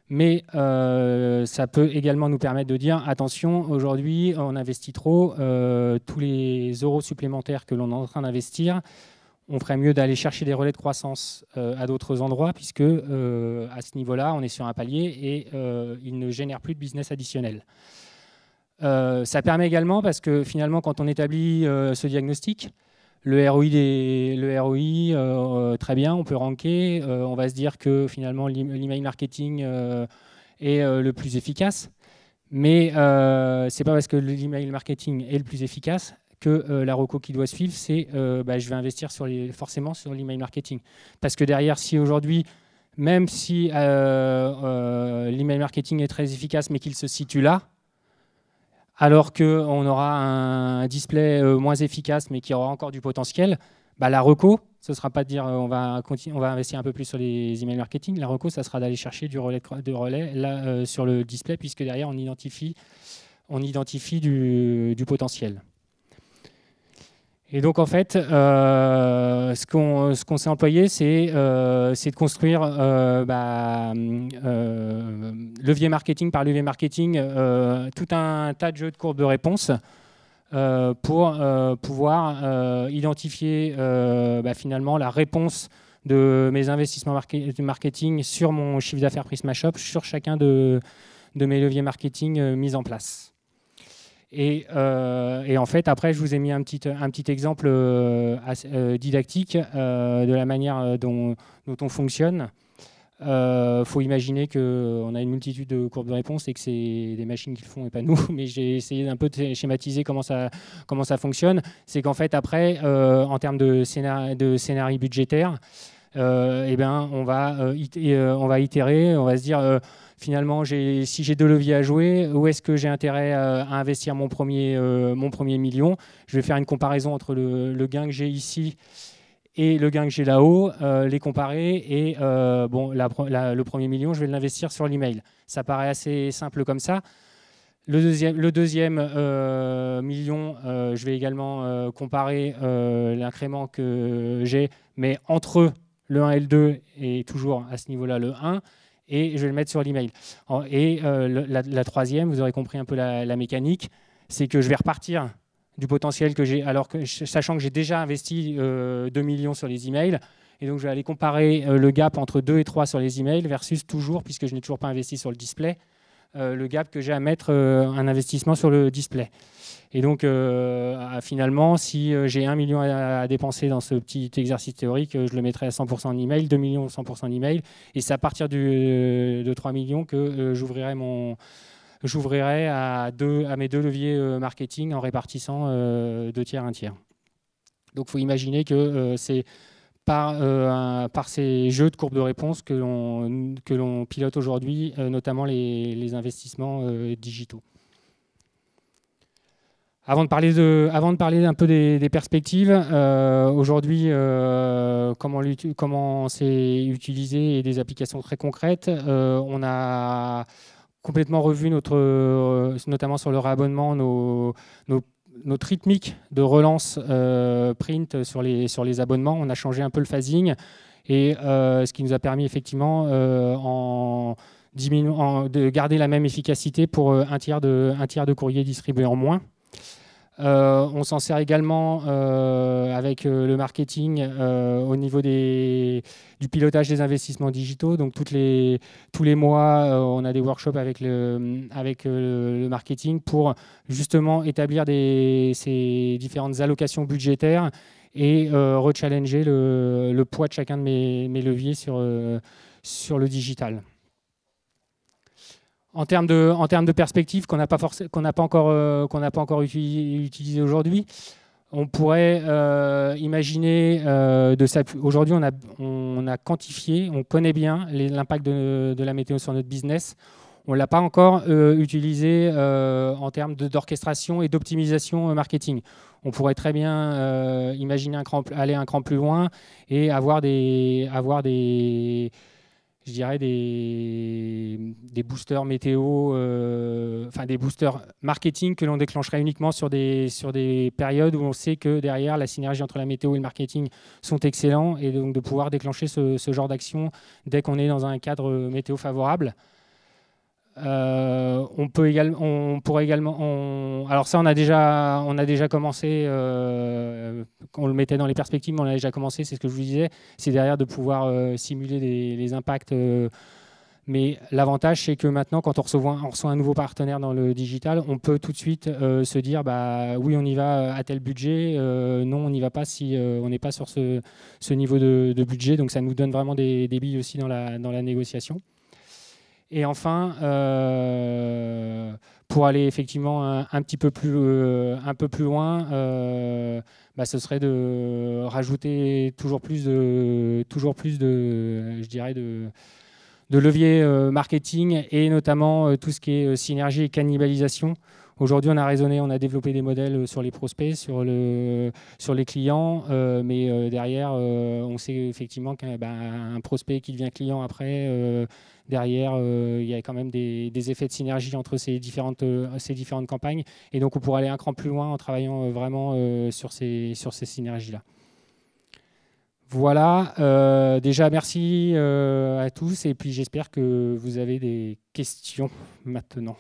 Mais ça peut également nous permettre de dire attention, aujourd'hui, on investit trop, tous les euros supplémentaires que l'on est en train d'investir, on ferait mieux d'aller chercher des relais de croissance à d'autres endroits, puisque à ce niveau-là, on est sur un palier et il ne génère plus de business additionnel. Ça permet également, parce que finalement, quand on établit ce diagnostic, le ROI, très bien, on peut ranker, on va se dire que finalement, l'email marketing est le plus efficace, mais ce n'est pas parce que l'email marketing est le plus efficace que la reco qui doit suivre, c'est je vais investir forcément sur l'email marketing. Parce que derrière, si aujourd'hui, même si l'email marketing est très efficace, mais qu'il se situe là, alors qu'on aura un display moins efficace, mais qui aura encore du potentiel, la reco, ce ne sera pas de dire on va investir un peu plus sur les email marketing. La reco, ça sera d'aller chercher du relais là, sur le display, puisque derrière, on identifie du potentiel. Et donc, en fait, ce qu'on s'est employé, c'est de construire levier marketing par levier marketing, tout un tas de jeux de courbes de réponse pour pouvoir identifier finalement la réponse de mes investissements marketing sur mon chiffre d'affaires PrismaShop, sur chacun de mes leviers marketing mis en place. Et en fait, après, je vous ai mis un petit exemple didactique de la manière dont on fonctionne. Faut imaginer qu'on a une multitude de courbes de réponse et que c'est des machines qui le font et pas nous. Mais j'ai essayé d'un peu de schématiser comment ça fonctionne. C'est qu'en fait, après, en termes de scénario budgétaire, on va itérer, on va se dire... Finalement, si j'ai 2 leviers à jouer, où est-ce que j'ai intérêt à investir mon premier million? Je vais faire une comparaison entre le gain que j'ai ici et le gain que j'ai là-haut, les comparer. Et le premier million, je vais l'investir sur l'email. Ça paraît assez simple comme ça. Le deuxième million, je vais également comparer l'incrément que j'ai, mais entre le 1 et le 2, et toujours à ce niveau-là le 1. Et je vais le mettre sur l'email. Et la troisième, vous aurez compris un peu la mécanique, c'est que je vais repartir du potentiel que j'ai, sachant que j'ai déjà investi 2 millions sur les emails. Et donc, je vais aller comparer le gap entre 2 et 3 sur les emails versus toujours, puisque je n'ai toujours pas investi sur le display, le gap que j'ai à mettre un investissement sur le display. Et donc, finalement, si j'ai 1 million à dépenser dans ce petit exercice théorique, je le mettrai à 100% en email, 2 millions 100% en email. Et c'est à partir de 3 millions que j'ouvrirai à mes 2 leviers marketing en répartissant 2 tiers, 1 tiers. Donc, il faut imaginer que c'est par ces jeux de courbes de réponse que l'on pilote aujourd'hui, notamment les investissements digitaux. Avant de parler un peu des perspectives, aujourd'hui, comment c'est utilisé et des applications très concrètes, on a complètement revu notamment sur le réabonnement, notre rythmique de relance print sur les abonnements. On a changé un peu le phasing et ce qui nous a permis effectivement en de garder la même efficacité pour un tiers de courrier distribué en moins. On s'en sert également avec le marketing au niveau du pilotage des investissements digitaux. Donc tous les mois, on a des workshops avec le marketing pour justement établir ces différentes allocations budgétaires et rechallenger le poids de chacun de mes leviers sur le digital. En termes de perspective qu'on n'a pas encore utilisé aujourd'hui, on pourrait imaginer aujourd'hui on a quantifié, on connaît bien l'impact de la météo sur notre business. On ne l'a pas encore utilisé en termes d'orchestration et d'optimisation marketing. On pourrait très bien imaginer aller un cran plus loin et avoir des boosters météo, des boosters marketing que l'on déclencherait uniquement sur des périodes où on sait que derrière, la synergie entre la météo et le marketing sont excellents, et donc de pouvoir déclencher ce genre d'action dès qu'on est dans un cadre météo favorable. On pourrait également, alors ça on a déjà commencé, on le mettait dans les perspectives, mais on a déjà commencé, c'est ce que je vous disais, c'est derrière de pouvoir simuler les impacts. Mais l'avantage, c'est que maintenant, quand on reçoit un nouveau partenaire dans le digital, on peut tout de suite se dire, oui, on y va à tel budget, non, on n'y va pas si on n'est pas sur ce niveau de budget. Donc ça nous donne vraiment des billes aussi dans la négociation. Et enfin, pour aller effectivement un peu plus loin, ce serait de rajouter toujours plus de leviers marketing, et notamment tout ce qui est synergie et cannibalisation. Aujourd'hui, on a développé des modèles sur les prospects, sur les clients, mais derrière, on sait effectivement qu'un prospect qui devient client après, derrière, il y a quand même des effets de synergie entre ces différentes campagnes. Et donc, on pourrait aller un cran plus loin en travaillant vraiment sur ces synergies-là. Voilà, déjà merci à tous, et puis j'espère que vous avez des questions maintenant.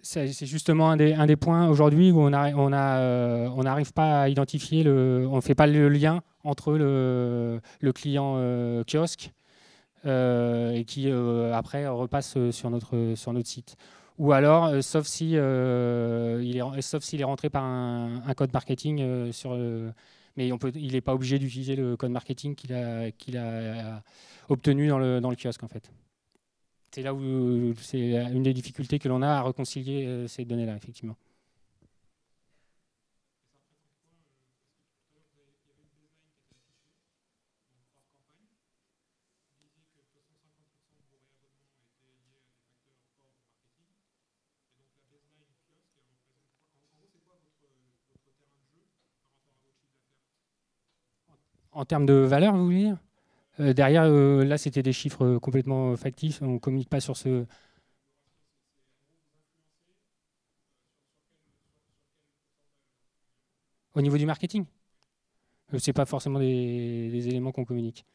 C'est justement un des points aujourd'hui où on n'arrive pas à identifier, on ne fait pas le lien entre le client kiosque et qui après repasse sur notre site. Ou alors, sauf s'il est rentré par un code marketing mais il n'est pas obligé d'utiliser le code marketing qu'il a obtenu dans le kiosque en fait. C'est là où c'est une des difficultés que l'on a à réconcilier ces données-là, effectivement. En termes de valeur, vous voulez dire ? Derrière, là, c'était des chiffres complètement factifs. On ne communique pas sur ce... Au niveau du marketing, ce n'est pas forcément des éléments qu'on communique.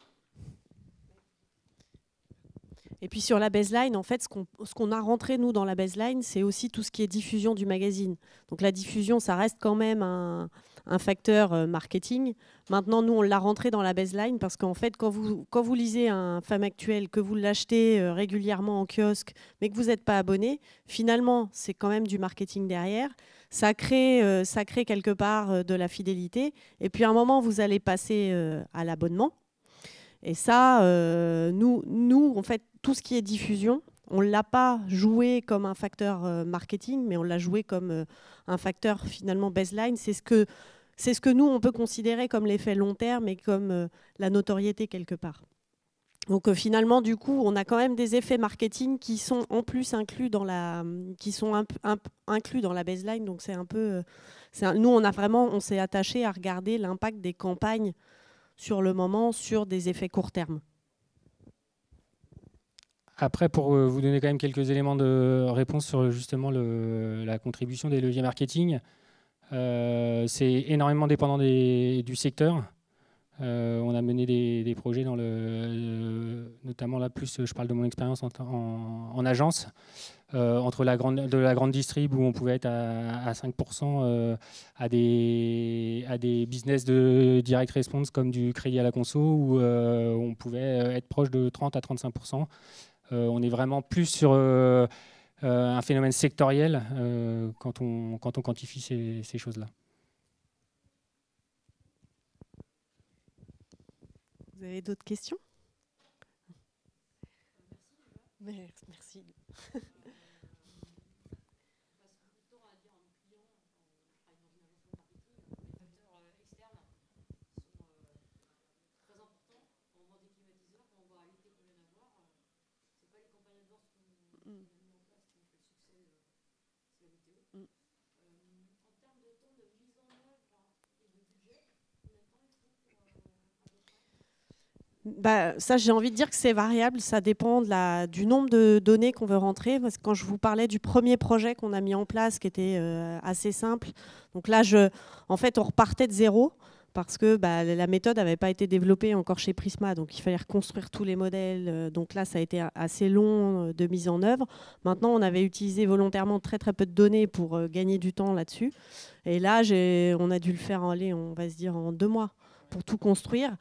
Et puis sur la baseline, en fait, ce qu'on a rentré, nous, dans la baseline, c'est aussi tout ce qui est diffusion du magazine. Donc la diffusion, ça reste quand même un facteur marketing. Maintenant, nous, on l'a rentré dans la baseline parce qu'en fait, quand vous lisez un Femme Actuelle, que vous l'achetez régulièrement en kiosque, mais que vous n'êtes pas abonné, finalement, c'est quand même du marketing derrière. Ça crée quelque part de la fidélité. Et puis à un moment, vous allez passer à l'abonnement. Et ça, nous, en fait, tout ce qui est diffusion, on ne l'a pas joué comme un facteur marketing, mais on l'a joué comme un facteur finalement baseline. C'est ce que nous, on peut considérer comme l'effet long terme et comme la notoriété quelque part. Donc finalement, du coup, on a quand même des effets marketing qui sont en plus inclus dans inclus dans la baseline. Donc c'est un peu, nous on s'est attaché à regarder l'impact des campagnes sur le moment sur des effets court terme. Après, pour vous donner quand même quelques éléments de réponse sur justement la contribution des leviers marketing, c'est énormément dépendant du secteur. On a mené des projets notamment là, plus je parle de mon expérience en agence, entre de la grande distrib où on pouvait être à 5%, à des business de direct response comme du crédit à la conso où on pouvait être proche de 30 à 35%. On est vraiment plus sur un phénomène sectoriel quand on quantifie ces choses-là. Vous avez d'autres questions? Merci. Bah, ça, j'ai envie de dire que c'est variable, ça dépend du nombre de données qu'on veut rentrer. Parce que quand je vous parlais du premier projet qu'on a mis en place, qui était assez simple, donc là, en fait, on repartait de zéro parce que la méthode n'avait pas été développée encore chez Prisma, donc il fallait reconstruire tous les modèles. Donc là, ça a été assez long de mise en œuvre. Maintenant, on avait utilisé volontairement très très peu de données pour gagner du temps là-dessus. Et là, on a dû le faire on va se dire en 2 mois pour tout construire.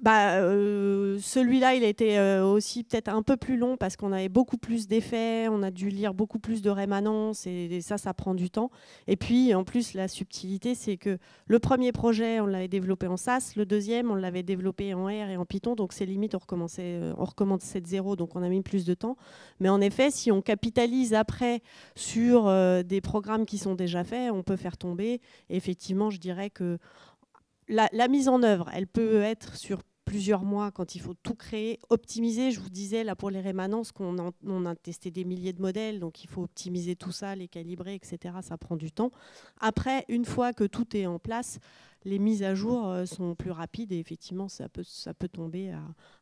Celui-là, il a été aussi peut-être un peu plus long parce qu'on avait beaucoup plus d'effets, on a dû lire beaucoup plus de rémanence et ça prend du temps. Et puis, en plus, la subtilité, c'est que le premier projet, on l'avait développé en SAS, le deuxième, on l'avait développé en R et en Python, donc c'est limite, on recommençait de zéro, donc on a mis plus de temps. Mais en effet, si on capitalise après sur des programmes qui sont déjà faits, on peut faire tomber. Et effectivement, je dirais que la mise en œuvre, elle peut être sur plusieurs mois quand il faut tout créer, optimiser. Je vous disais là pour les rémanences on a testé des milliers de modèles, donc il faut optimiser tout ça, les calibrer, etc. Ça prend du temps. Après, une fois que tout est en place, les mises à jour sont plus rapides et effectivement, ça peut tomber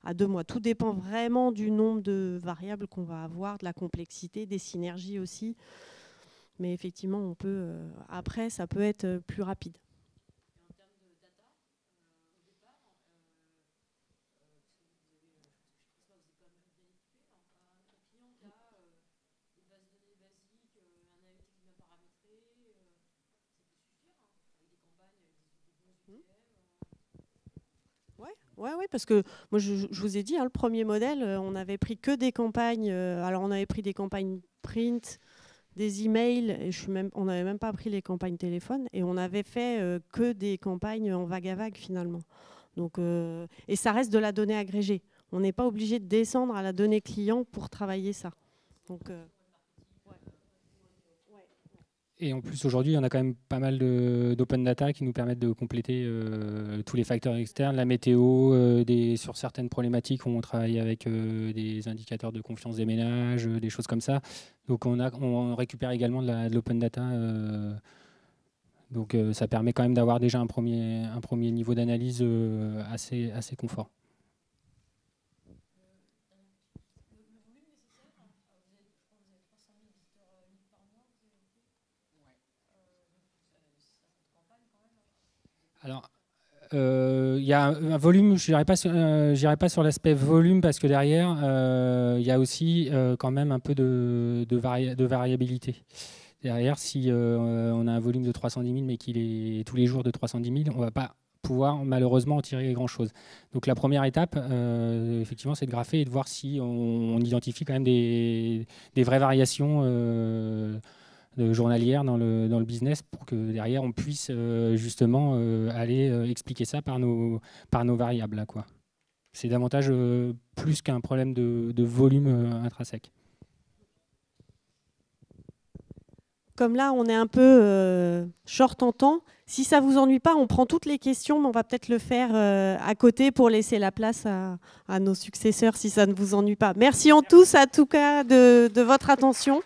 à 2 mois. Tout dépend vraiment du nombre de variables qu'on va avoir, de la complexité, des synergies aussi. Mais effectivement, après, ça peut être plus rapide. Oui, parce que moi, je vous ai dit, le premier modèle, on avait pris que des campagnes. Alors, on avait pris des campagnes print, des emails, et on n'avait même pas pris les campagnes téléphone, et on avait fait que des campagnes en vague à vague, finalement. Donc, et ça reste de la donnée agrégée. On n'est pas obligé de descendre à la donnée client pour travailler ça. Donc, Et en plus, aujourd'hui, on a quand même pas mal d'open data qui nous permettent de compléter tous les facteurs externes, la météo, sur certaines problématiques, on travaille avec des indicateurs de confiance des ménages, des choses comme ça. Donc, on récupère également de l'open data. Donc, ça permet quand même d'avoir déjà un premier niveau d'analyse assez confort. Alors, il y a un volume, je n'irai pas sur l'aspect volume parce que derrière, il y a aussi quand même un peu de variabilité. Derrière, si on a un volume de 310 000 mais qu'il est tous les jours de 310 000, on ne va pas pouvoir malheureusement en tirer grand-chose. Donc la première étape, effectivement, c'est de grapher et de voir si on identifie quand même des vraies variations journalière dans le business pour que derrière on puisse justement aller expliquer ça par nos variables là, quoi. C'est davantage plus qu'un problème de volume intrinsèque. comme là, on est un peu short en temps. Si ça ne vous ennuie pas, on prend toutes les questions, mais on va peut-être le faire à côté pour laisser la place à nos successeurs si ça ne vous ennuie pas. Merci en tous, en tout cas, de votre attention.